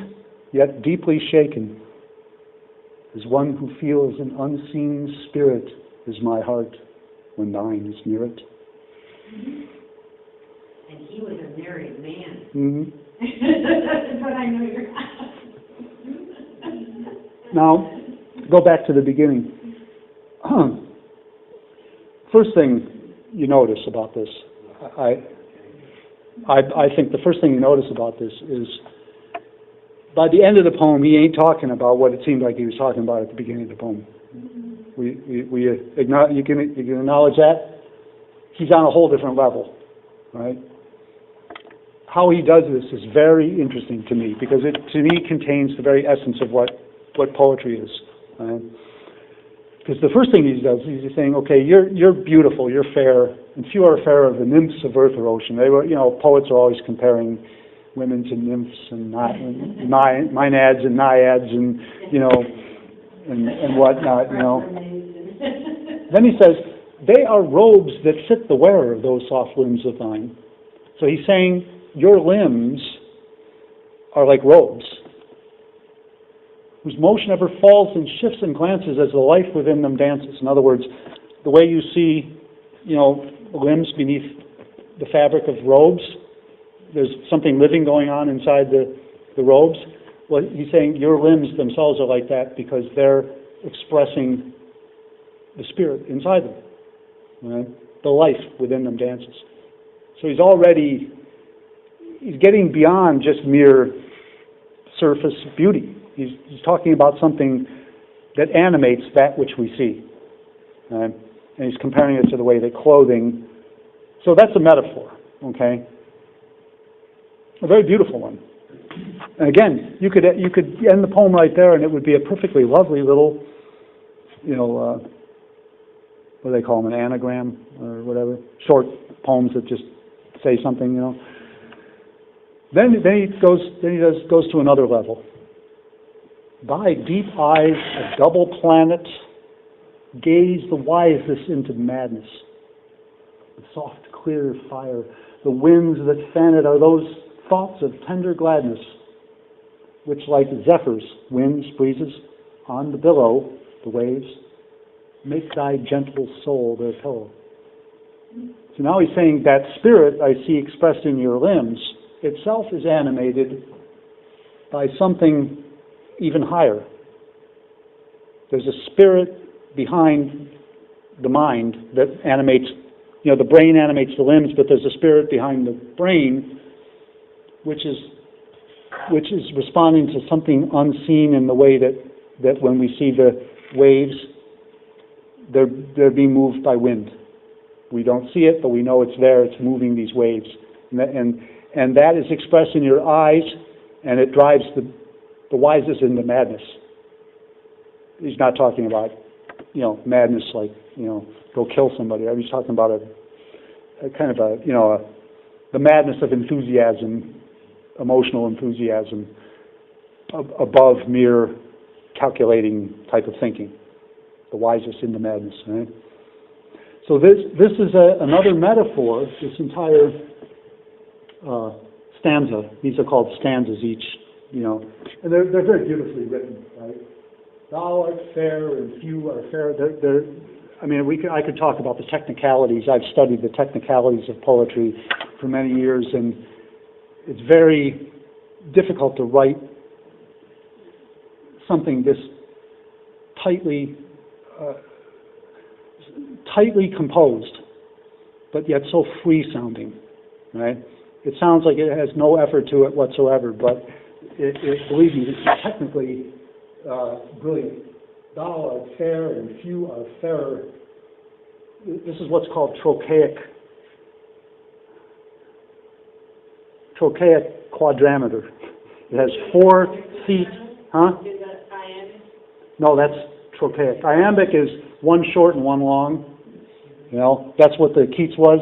yet deeply shaken, as one who feels an unseen spirit is my heart when thine is near it. And he was a married man. Mm-hmm. But I know you're Now, go back to the beginning. First thing you notice about this, I think the first thing you notice about this is by the end of the poem, he ain't talking about what it seemed like he was talking about at the beginning of the poem. You can acknowledge that? He's on a whole different level, right? How he does this is very interesting to me because it, to me, contains the very essence of what poetry is. Right? Because the first thing he does is he's saying, okay, you're beautiful, you're fair, and few are fairer of the nymphs of earth or ocean. They were, poets are always comparing women to nymphs and maenads and naiads and, and whatnot, Then he says, they are robes that fit the wearer of those soft limbs of thine. So he's saying, your limbs are like robes, whose motion ever falls and shifts and glances as the life within them dances. In other words, the way you see, limbs beneath the fabric of robes, there's something living going on inside the robes. Well, he's saying your limbs themselves are like that because they're expressing the spirit inside them. Right? The life within them dances. So he's getting beyond just mere surface beauty. He's talking about something that animates that which we see. And he's comparing it to the way that clothing... So that's a metaphor, okay? A very beautiful one. And again, you could end the poem right there and it would be a perfectly lovely little, what do they call them, an anagram or whatever? Short poems that just say something, Then he goes to another level. Thy deep eyes, a double planet, gaze the wisest into madness. The soft, clear fire, the winds that fan it are those thoughts of tender gladness, which like zephyrs, winds, breezes, on the billow, the waves, make thy gentle soul their pillow. So now he's saying that spirit I see expressed in your limbs itself is animated by something even higher. There's a spirit behind the mind that animates, the brain animates the limbs, but there's a spirit behind the brain which is responding to something unseen in the way that when we see the waves, they're being moved by wind. We don't see it, but we know it's there, it's moving these waves. And that is expressed in your eyes, and it drives the wisest into madness. He's not talking about, madness like, go kill somebody. He's talking about a kind of the madness of enthusiasm, emotional enthusiasm, above mere calculating type of thinking. The wisest into madness, right? So this is another metaphor, this entire stanza. These are called stanzas each, and they're very beautifully written, right? Thou art fair and few are fair. I could talk about the technicalities. I've studied the technicalities of poetry for many years, and it's very difficult to write something this tightly composed, but yet so free-sounding, right? It sounds like it has no effort to it whatsoever, but believe me, it's technically brilliant. Thou art fair and few are fairer. This is what's called trochaic quadrameter. It has 4 feet, huh? Is that iambic? No, that's trochaic. Iambic is one short and one long. That's what the Keats was.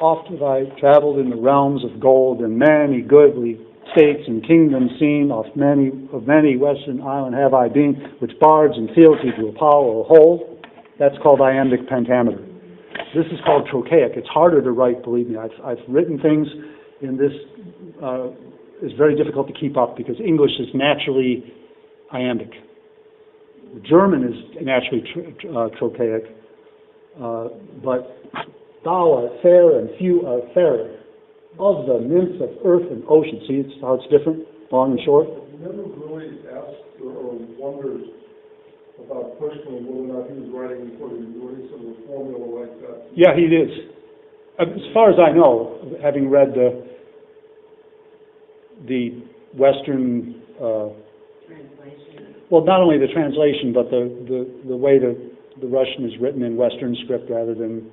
Oft have I traveled in the realms of gold, and many goodly states and kingdoms seen. Of many western island have I been, which bards and fealty to Apollo hold. That's called iambic pentameter. This is called trochaic. It's harder to write, believe me. I've written things in this. It's very difficult to keep up because English is naturally iambic. German is naturally trochaic, but thou art fair and few are fairer, of the nymphs of earth and ocean. See how it's different, long and short? You never really asked or wondered about Pushkin, whether or not he was writing before he was doing sort of a formula like that. Yeah, he is. As far as I know, having read the Western... Translation. Well, not only the translation, but the way the Russian is written in Western script rather than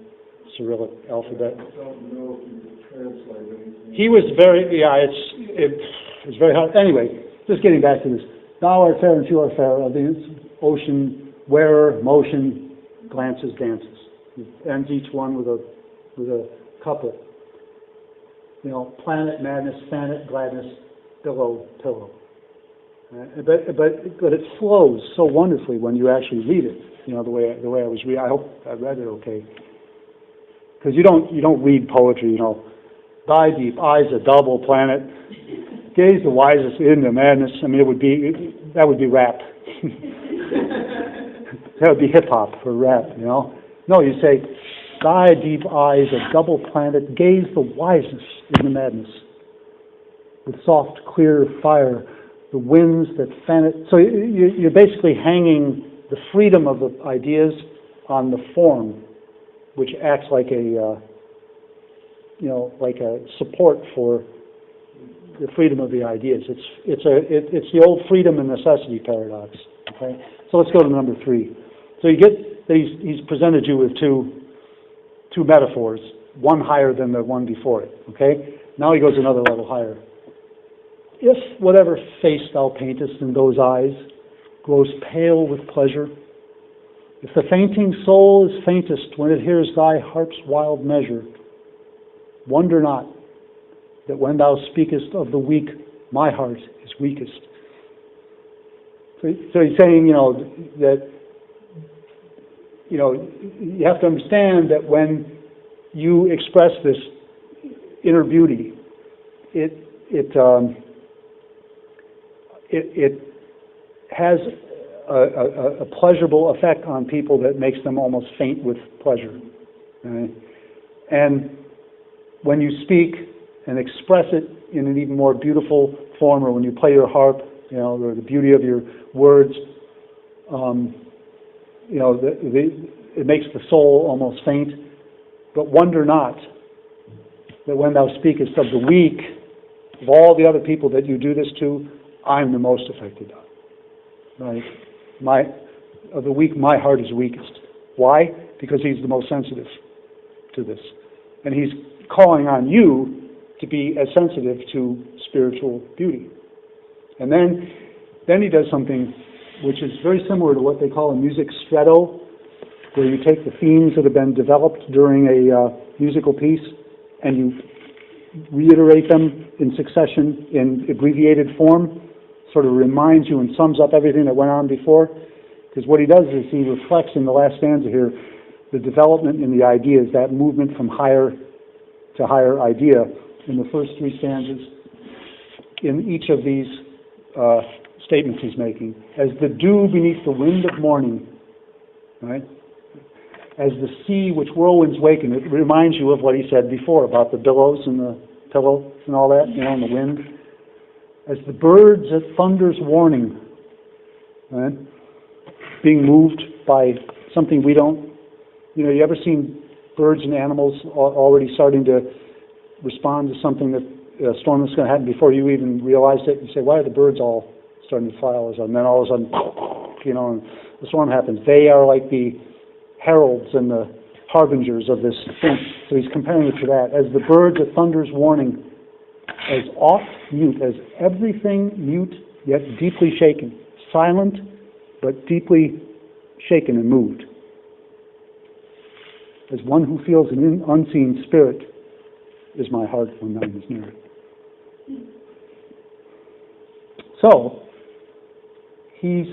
Cyrillic alphabet. I don't know if you could translate anything. He was very, it's very hard. Anyway, just getting back to this. Thou art fair and few are fair, of the ocean wearer, motion, glances, dances. It ends each one with a couplet. You know, planet, madness, planet, gladness, billow, pillow. But it flows so wonderfully when you actually read it. You know, the way I was reading. I hope I read it okay. Because you don't read poetry. You know, thy deep eyes a double planet, gaze the wisest into madness. I mean, that would be rap. That would be hip hop for rap. You know, no, you say, thy deep eyes a double planet, gaze the wisest into madness. With soft, clear fire, the winds that fan it. So you're basically hanging the freedom of the ideas on the form, which acts like like a support for the freedom of the ideas. It's the old freedom and necessity paradox. Okay, so let's go to number 3. So you get that he's presented you with two metaphors, one higher than the one before it. Okay, now he goes another level higher. If whatever face thou paintest in those eyes grows pale with pleasure, if the fainting soul is faintest when it hears thy harp's wild measure, wonder not that when thou speakest of the weak, my heart is weakest. So he's saying, that, you have to understand that when you express this inner beauty, it has a pleasurable effect on people that makes them almost faint with pleasure. Right? And when you speak and express it in an even more beautiful form, or when you play your harp, or the beauty of your words, it makes the soul almost faint. But wonder not that when thou speakest of the weak, of all the other people that you do this to, I'm the most affected. Right? Of the weak, my heart is weakest. Why? Because he's the most sensitive to this. And he's calling on you to be as sensitive to spiritual beauty. And then he does something which is very similar to what they call a music stretto, where you take the themes that have been developed during a musical piece and you reiterate them in succession in abbreviated form, sort of reminds you and sums up everything that went on before. Because what he does is he reflects in the last stanza here the development in the ideas, that movement from higher to higher idea in the first 3 stanzas in each of these statements he's making. As the dew beneath the wind of morning, right? As the sea which whirlwinds waken, it reminds you of what he said before about the billows and the pillow and all that, and the wind. As the birds at thunder's warning, right? Being moved by something we don't, you ever seen birds and animals already starting to respond to something that a storm that's going to happen before you even realized it? You say, why are the birds all starting to fly all of a sudden? And then all of a sudden, and the storm happens. They are like the heralds and the harbingers of this thing. So he's comparing it to that. As the birds at thunder's warning, as oft mute, as everything mute yet deeply shaken, silent but deeply shaken and moved. As one who feels an unseen spirit is my heart when none is near it. So, he's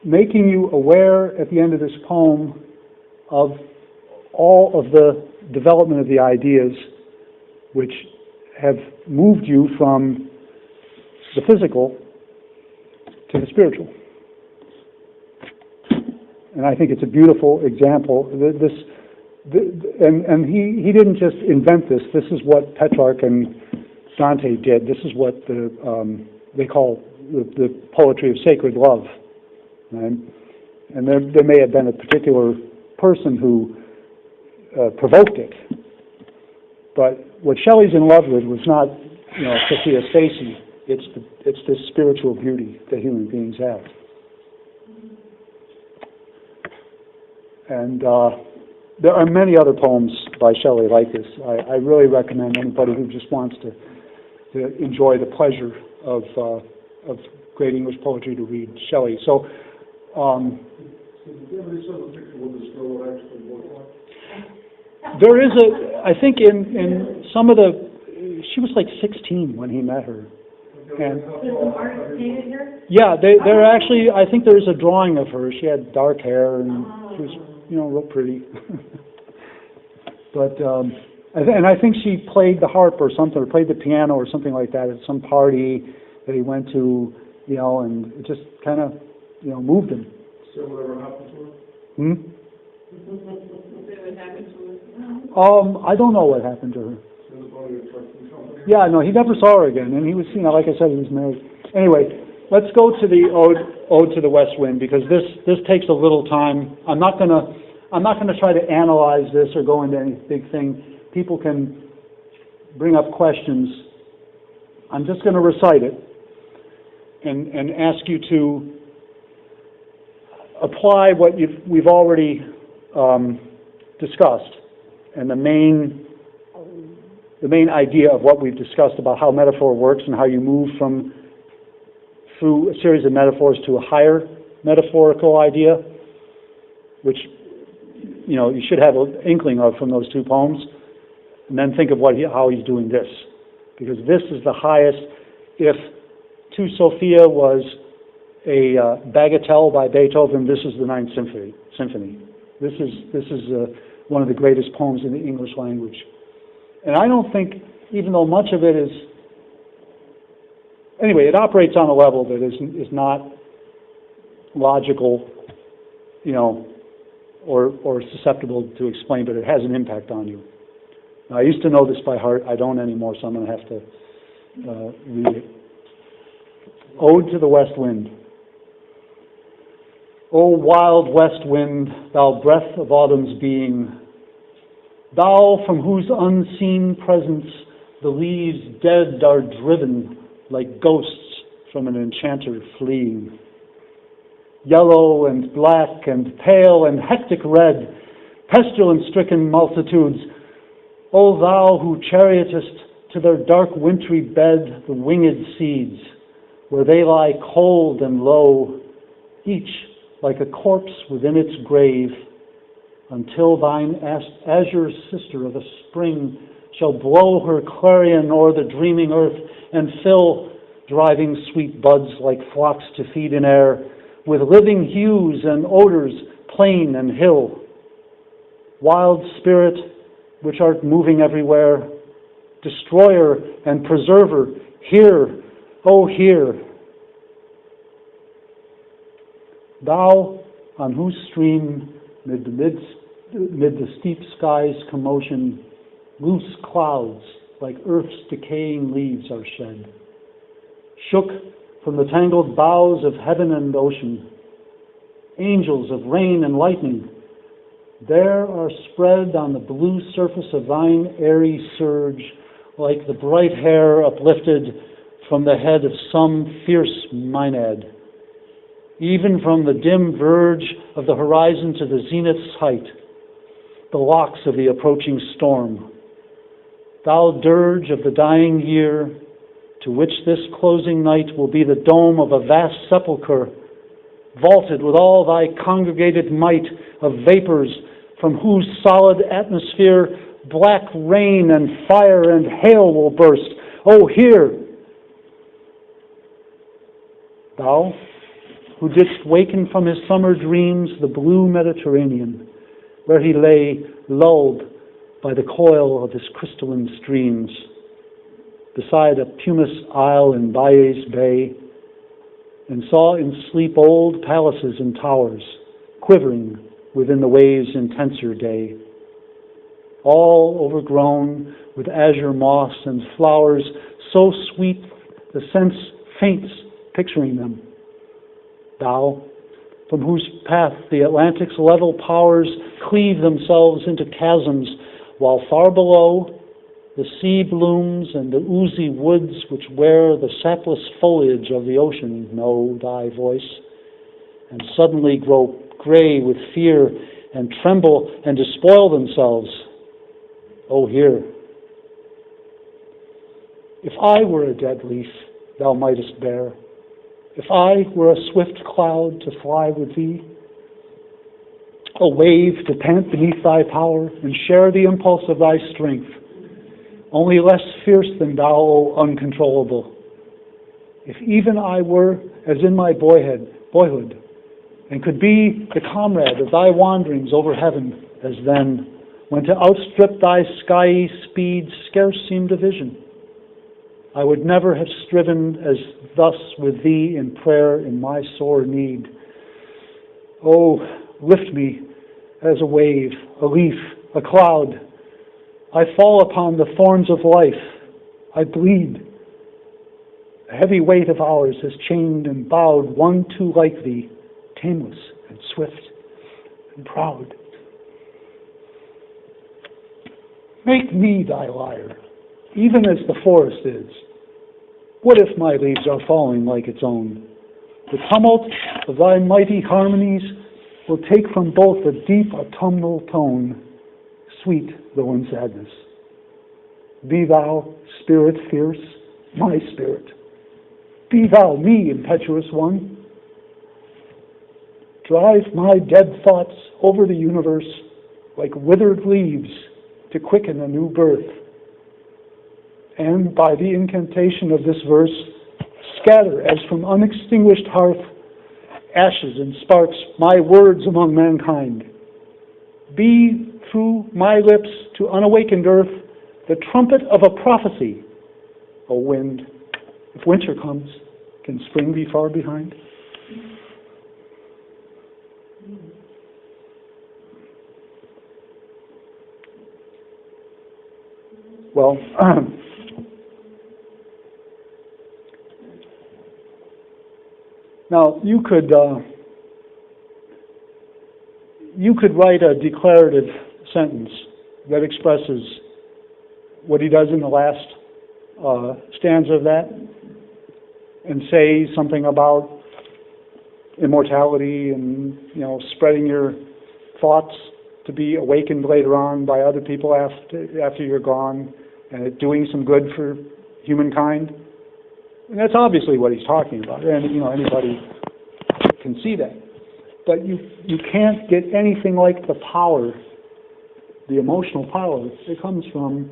making you aware at the end of this poem of all of the development of the ideas which have moved you from the physical to the spiritual. And I think it's a beautiful example. And he didn't just invent this. This is what Petrarch and Dante did. This is what they call the poetry of sacred love. Right? And there may have been a particular person who provoked it. But what Shelley's in love with was not, Sophia Stacey. It's this spiritual beauty that human beings have. And there are many other poems by Shelley like this. I really recommend anybody who just wants to enjoy the pleasure of of great English poetry to read Shelley. So, So did you have any sort of picture what this girl would actually look like? there is I think in some of she was like 16 when he met her. And yeah, they're actually, I think there's a drawing of her. She had dark hair and she was, real pretty. But, and I think she played the harp or something, or played the piano or something like that at some party that he went to, and it just kind of, moved him. So whatever happened to her? I don't know what happened to her. She was one of your trucking company? Yeah, no, he never saw her again, and he was, like I said, he was married. Anyway, let's go to the Ode to the West Wind, because this takes a little time. I'm not gonna try to analyze this or go into any big thing. People can bring up questions. I'm just going to recite it and ask you to apply what we've already discussed, and the main idea of what we've discussed about how metaphor works and how you move through a series of metaphors to a higher metaphorical idea, which you should have an inkling of from those two poems, and then think of how he's doing this, because this is the highest. If To Sophia was a bagatelle by Beethoven, this is the Ninth Symphony. This is one of the greatest poems in the English language. And I don't think, even though much of it is, anyway, it operates on a level that is not logical, or susceptible to explain, but it has an impact on you. Now, I used to know this by heart. I don't anymore, so I'm going to have to read it. Ode to the West Wind. O wild west wind, thou breath of autumn's being, thou from whose unseen presence the leaves dead are driven like ghosts from an enchanter fleeing. Yellow and black and pale and hectic red, pestilence-stricken multitudes, O thou who chariotest to their dark wintry bed the winged seeds, where they lie cold and low, each like a corpse within its grave, until thine azure sister of the spring shall blow her clarion o'er the dreaming earth and fill driving sweet buds like flocks to feed in air with living hues and odors plain and hill. Wild spirit, which art moving everywhere, destroyer and preserver, hear, oh hear. Thou, on whose stream, mid the steep sky's commotion, loose clouds like earth's decaying leaves are shed, shook from the tangled boughs of heaven and ocean, angels of rain and lightning, there are spread on the blue surface of thine airy surge, like the bright hair uplifted from the head of some fierce Maenad, even from the dim verge of the horizon to the zenith's height, the locks of the approaching storm. Thou dirge of the dying year, to which this closing night will be the dome of a vast sepulchre, vaulted with all thy congregated might of vapors, from whose solid atmosphere black rain and fire and hail will burst. Oh, hear! Thou, who didst waken from his summer dreams the blue Mediterranean, where he lay lulled by the coil of his crystalline streams, beside a pumice isle in Bayes Bay, and saw in sleep old palaces and towers, quivering within the waves' intenser day, all overgrown with azure moss and flowers so sweet the sense faints picturing them. Thou, from whose path the Atlantic's level powers cleave themselves into chasms, while far below the sea blooms and the oozy woods which wear the sapless foliage of the ocean know thy voice, and suddenly grow gray with fear and tremble and despoil themselves. Oh, hear! If I were a dead leaf thou mightest bear, If I were a swift cloud to fly with thee, a wave to pant beneath thy power and share the impulse of thy strength, only less fierce than thou, O uncontrollable. If even I were as in my boyhood, and could be the comrade of thy wanderings over heaven, as then, when to outstrip thy skyey speed scarce seemed a vision, I would never have striven as thus with thee in prayer in my sore need. Oh, lift me as a wave, a leaf, a cloud. I fall upon the thorns of life. I bleed. The heavy weight of hours has chained and bowed one too like thee, tameless and swift and proud. Make me thy lyre, even as the forest is. What if my leaves are falling like its own? The tumult of thy mighty harmonies will take from both a deep autumnal tone, sweet though in sadness. Be thou, spirit fierce, my spirit. Be thou me, impetuous one. Drive my dead thoughts over the universe like withered leaves to quicken a new birth. And by the incantation of this verse, scatter as from unextinguished hearth ashes and sparks my words among mankind. Be through my lips to unawakened earth the trumpet of a prophecy. O wind, if winter comes, can spring be far behind? Well, now you could write a declarative sentence that expresses what he does in the last stanza of that, and say something about immortality and, spreading your thoughts to be awakened later on by other people after you're gone, and it doing some good for humankind. And that's obviously what he's talking about, and anybody can see that. But you can't get anything like the power, the emotional power that comes from,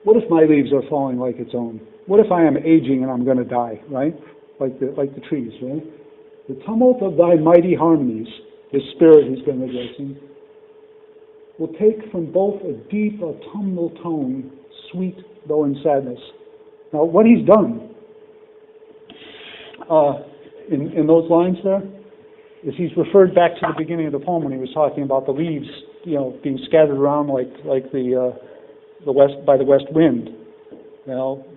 what if my leaves are falling like its own? What if I am aging and I'm going to die, right? Like the trees, right? The tumult of thy mighty harmonies, his spirit he's been addressing, will take from both a deep autumnal tone, sweet though in sadness. Now, what he's done in those lines there is he's referred back to the beginning of the poem when he was talking about the leaves, being scattered around like the west wind,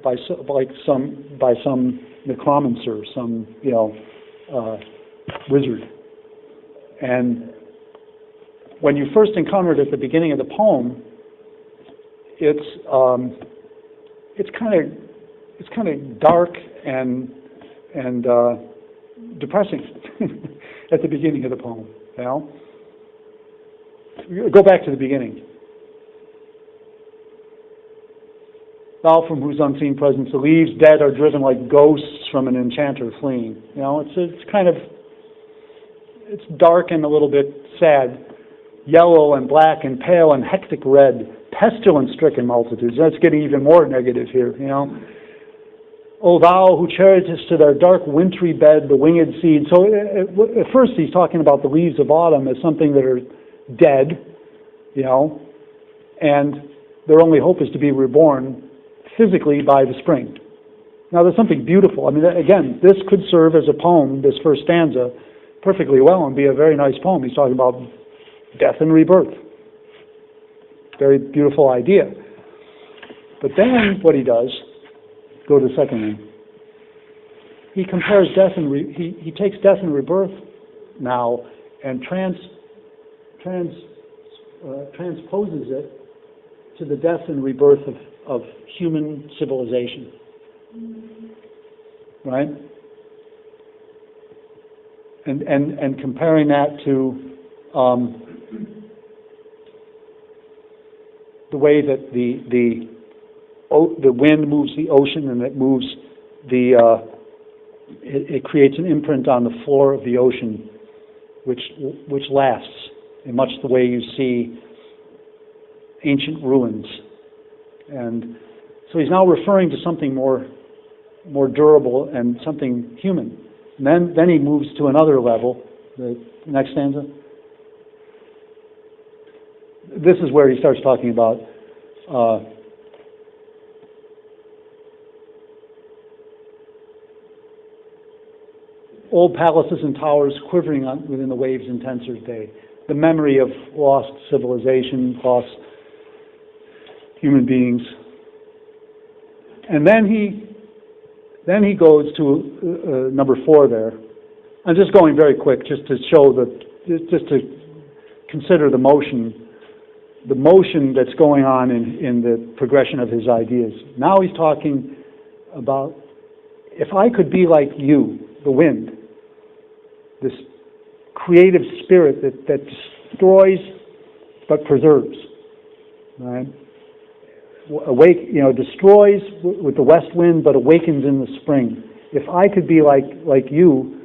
by some necromancer, some wizard. And when you first encounter it at the beginning of the poem, it's kind of dark and depressing at the beginning of the poem. Go back to the beginning. Thou from whose unseen presence the leaves dead are driven like ghosts from an enchanter fleeing. It's dark and a little bit sad. Yellow and black and pale and hectic red, pestilence-stricken multitudes. That's getting even more negative here, O thou who cherishes to their dark wintry bed the winged seed. So at first he's talking about the leaves of autumn as something that are dead, and their only hope is to be reborn physically by the spring. Now there's something beautiful. Again, this could serve as a poem, this first stanza, perfectly well and be a very nice poem. He's talking about death and rebirth. Very beautiful idea. But then what he does, go to the second one. He compares death and he takes death and rebirth now and transposes it to the death and rebirth of human civilization. Right? And comparing that to the way that the wind moves the ocean and it moves the it creates an imprint on the floor of the ocean, which lasts in much the way you see ancient ruins. And so he's now referring to something more durable and something human. And then he moves to another level. The next stanza. This is where he starts talking about old palaces and towers quivering within the waves' intenser day. The memory of lost civilization, lost human beings. And then he goes to number 4 there. I'm just going very quick just to show just to consider the motion that's going on in the progression of his ideas. Now he's talking about, if I could be like you, the wind, this creative spirit that destroys but preserves, right? Destroys with the west wind but awakens in the spring. If I could be like you,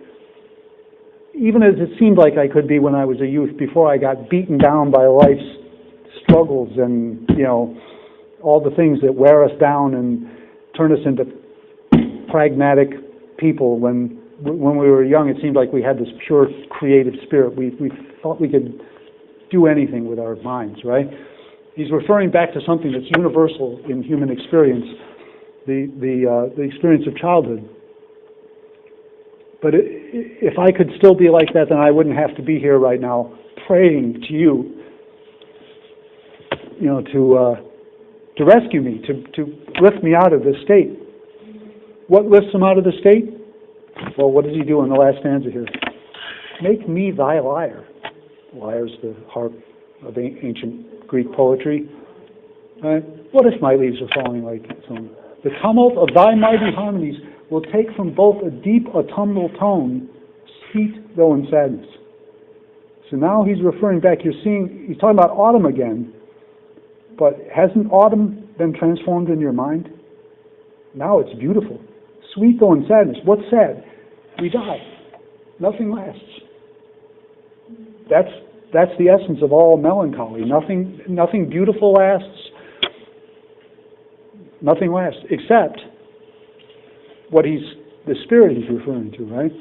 even as it seemed like I could be when I was a youth, before I got beaten down by life's struggles and, all the things that wear us down and turn us into pragmatic people. When we were young, it seemed like we had this pure creative spirit. We thought we could do anything with our minds, right? He's referring back to something that's universal in human experience, the experience of childhood. But if I could still be like that, then I wouldn't have to be here right now praying to you, to rescue me, to lift me out of this state. What lifts him out of the state? Well, what does he do in the last stanza here? Make me thy lyre. Lyre's the harp of ancient Greek poetry. Right? What if my leaves are falling like some? The tumult of thy mighty harmonies will take from both a deep autumnal tone, sweet though in sadness. So now he's referring back, he's talking about autumn again, but hasn't autumn been transformed in your mind? Now it's beautiful. Sweet though in sadness. What's sad? We die. Nothing lasts. That's the essence of all melancholy. Nothing beautiful lasts. Nothing lasts, except the spirit he's referring to, right?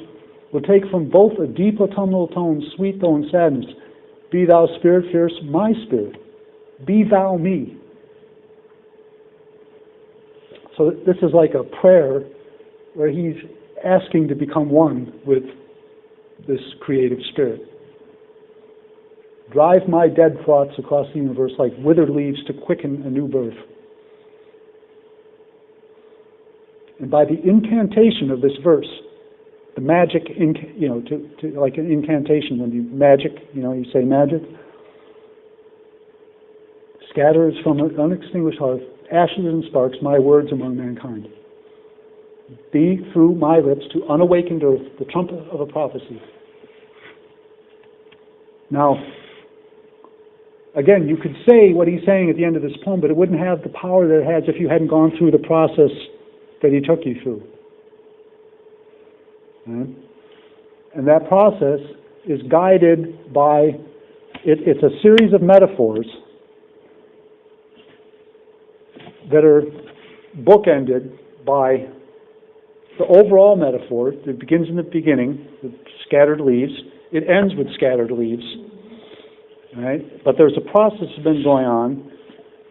Will take from both a deep autumnal tone, sweet though in sadness. Be thou spirit fierce, my spirit. Be thou me. So this is like a prayer where he's asking to become one with this creative spirit. Drive my dead thoughts across the universe like withered leaves to quicken a new birth. And by the incantation of this verse, the magic, like an incantation, when you magic, you say magic, scatters from an unextinguished hearth, ashes and sparks, my words among mankind. Be through my lips to unawakened earth the trumpet of a prophecy. Now, again, you could say what he's saying at the end of this poem, but it wouldn't have the power that it has if you hadn't gone through the process that he took you through. Right? And that process is guided by, it's a series of metaphors that are bookended by the overall metaphor that begins in the beginning with scattered leaves. It ends with scattered leaves. Right? But there's a process that's been going on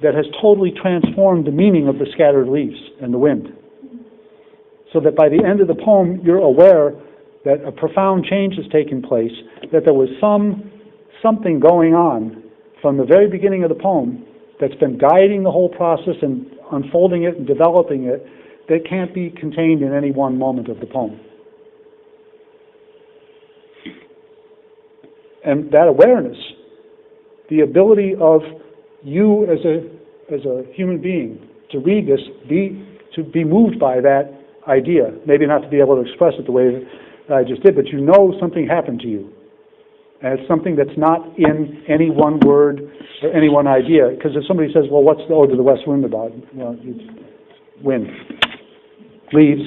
that has totally transformed the meaning of the scattered leaves and the wind. So that by the end of the poem, you're aware that a profound change has taken place, that there was something going on from the very beginning of the poem that's been guiding the whole process and unfolding it and developing it, that can't be contained in any one moment of the poem. And that awareness, the ability of you as a human being to read this, to be moved by that idea, maybe not to be able to express it the way that I just did, but you know something happened to you. And it's something that's not in any one word or any one idea. Because if somebody says, well, what's the Ode to the West Wind about? It's wind. Leaves,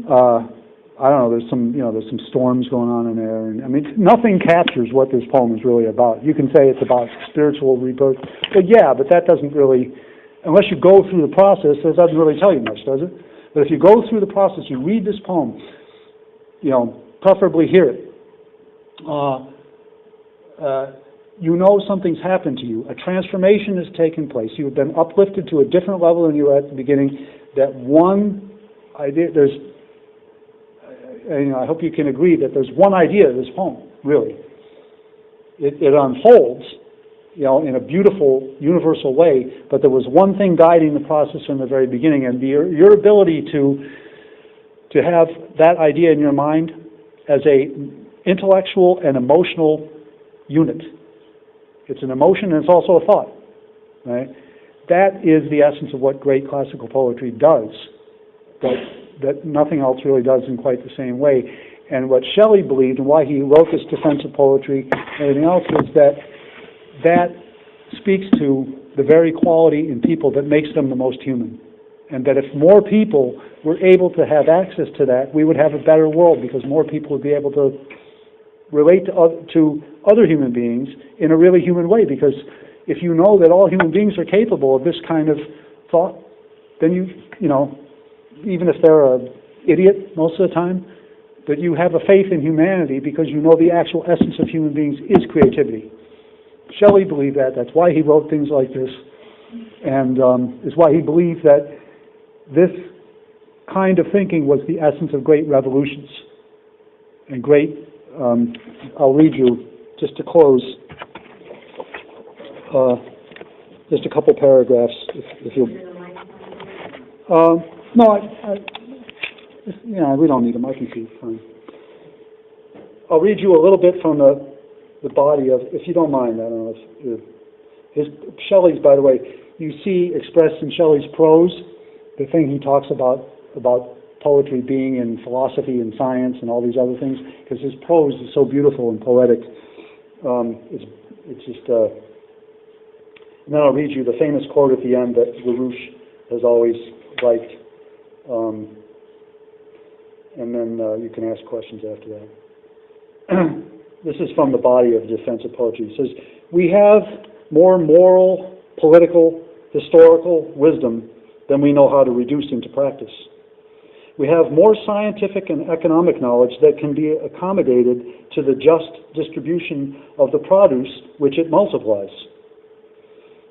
I don't know, there's some storms going on in there, and I mean, nothing captures what this poem is really about. You can say it's about spiritual rebirth, but that doesn't really, unless you go through the process, that doesn't really tell you much, does it? But if you go through the process, you read this poem, preferably hear it, you know something's happened to you. A transformation has taken place. You have been uplifted to a different level than you were at the beginning. That one idea, I hope you can agree that there's one idea of this poem, really. It unfolds, in a beautiful, universal way, but there was one thing guiding the process from the very beginning, and your ability to have that idea in your mind as a intellectual and emotional unit. It's an emotion and it's also a thought, right? That is the essence of what great classical poetry does, that nothing else really does in quite the same way. And what Shelley believed, and why he wrote this defense of poetry and everything else, is that speaks to the very quality in people that makes them the most human. And that if more people were able to have access to that, we would have a better world, because more people would be able to relate to other human beings in a really human way. Because if you know that all human beings are capable of this kind of thought, then even if they're an idiot most of the time, that you have a faith in humanity because you know the actual essence of human beings is creativity. Shelley believed that. That's why he wrote things like this, and is why he believed that this kind of thinking was the essence of great revolutions and great. I'll read you just to close. Just a couple paragraphs, if you. No, we don't need them. I can see fine. I'll read you a little bit from the body of, if you don't mind. I don't know if Shelley's, by the way, you see expressed in Shelley's prose the thing he talks about poetry being in philosophy and science and all these other things, because his prose is so beautiful and poetic. It's just. And then I'll read you the famous quote at the end that LaRouche has always liked. And then you can ask questions after that. This is from the body of Defense of Poetry. It says, "We have more moral, political, historical wisdom than we know how to reduce into practice. We have more scientific and economic knowledge that can be accommodated to the just distribution of the produce which it multiplies.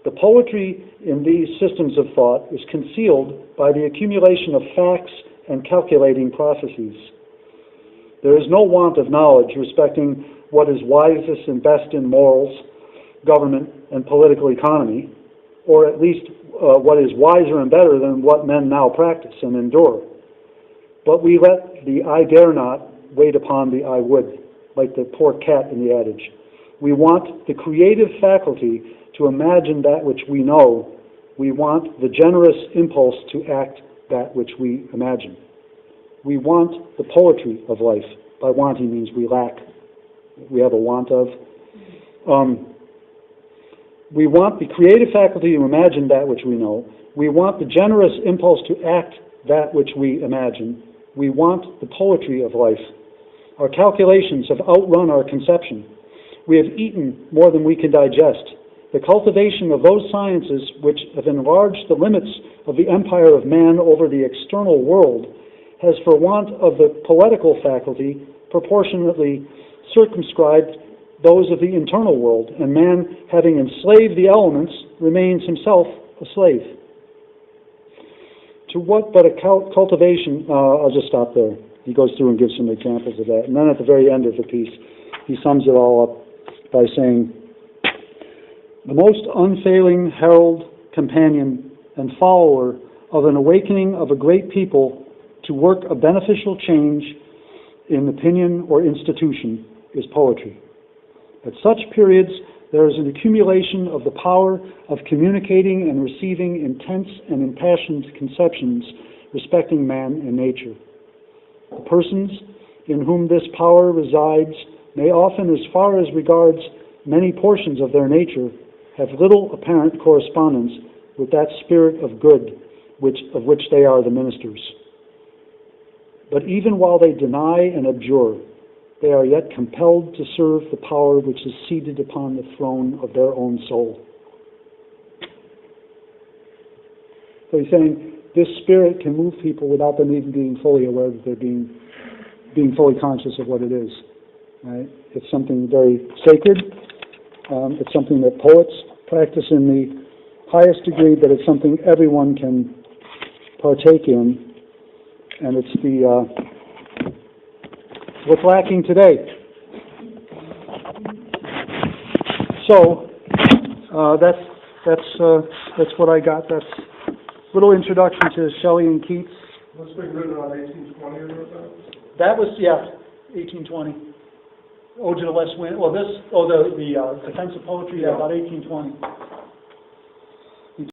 The poetry in these systems of thought is concealed by the accumulation of facts and calculating processes. There is no want of knowledge respecting what is wisest and best in morals, government, and political economy, or at least what is wiser and better than what men now practice and endure. But we let the I dare not wait upon the I would, like the poor cat in the adage. We want the creative faculty to imagine that which we know. We want the generous impulse to act that which we imagine. We want the poetry of life. By wanting means we lack. We have a want of. We want the creative faculty to imagine that which we know. We want the generous impulse to act that which we imagine. We want the poetry of life. Our calculations have outrun our conception. We have eaten more than we can digest. The cultivation of those sciences which have enlarged the limits of the empire of man over the external world has, for want of the poetical faculty, proportionately circumscribed those of the internal world, and man, having enslaved the elements, remains himself a slave. To what but a cultivation," I'll just stop there. He goes through and gives some examples of that. And then at the very end of the piece, he sums it all up by saying, "The most unfailing herald, companion, and follower of an awakening of a great people to work a beneficial change in opinion or institution is poetry. At such periods, there is an accumulation of the power of communicating and receiving intense and impassioned conceptions respecting man and nature. The persons in whom this power resides may often, as far as regards many portions of their nature, have little apparent correspondence with that spirit of good of which they are the ministers." But even while they deny and abjure, they are yet compelled to serve the power which is seated upon the throne of their own soul. So he's saying this spirit can move people without them even being fully aware that they're being fully conscious of what it is. Right? It's something very sacred. It's something that poets practice in the highest degree, but it's something everyone can partake in, and it's what's lacking today. So that's what I got. That's a little introduction to Shelley and Keats. What's been written around 1820 or something? That was 1820. Ode to the West Wind. Well, the Defense of Poetry, about 1820.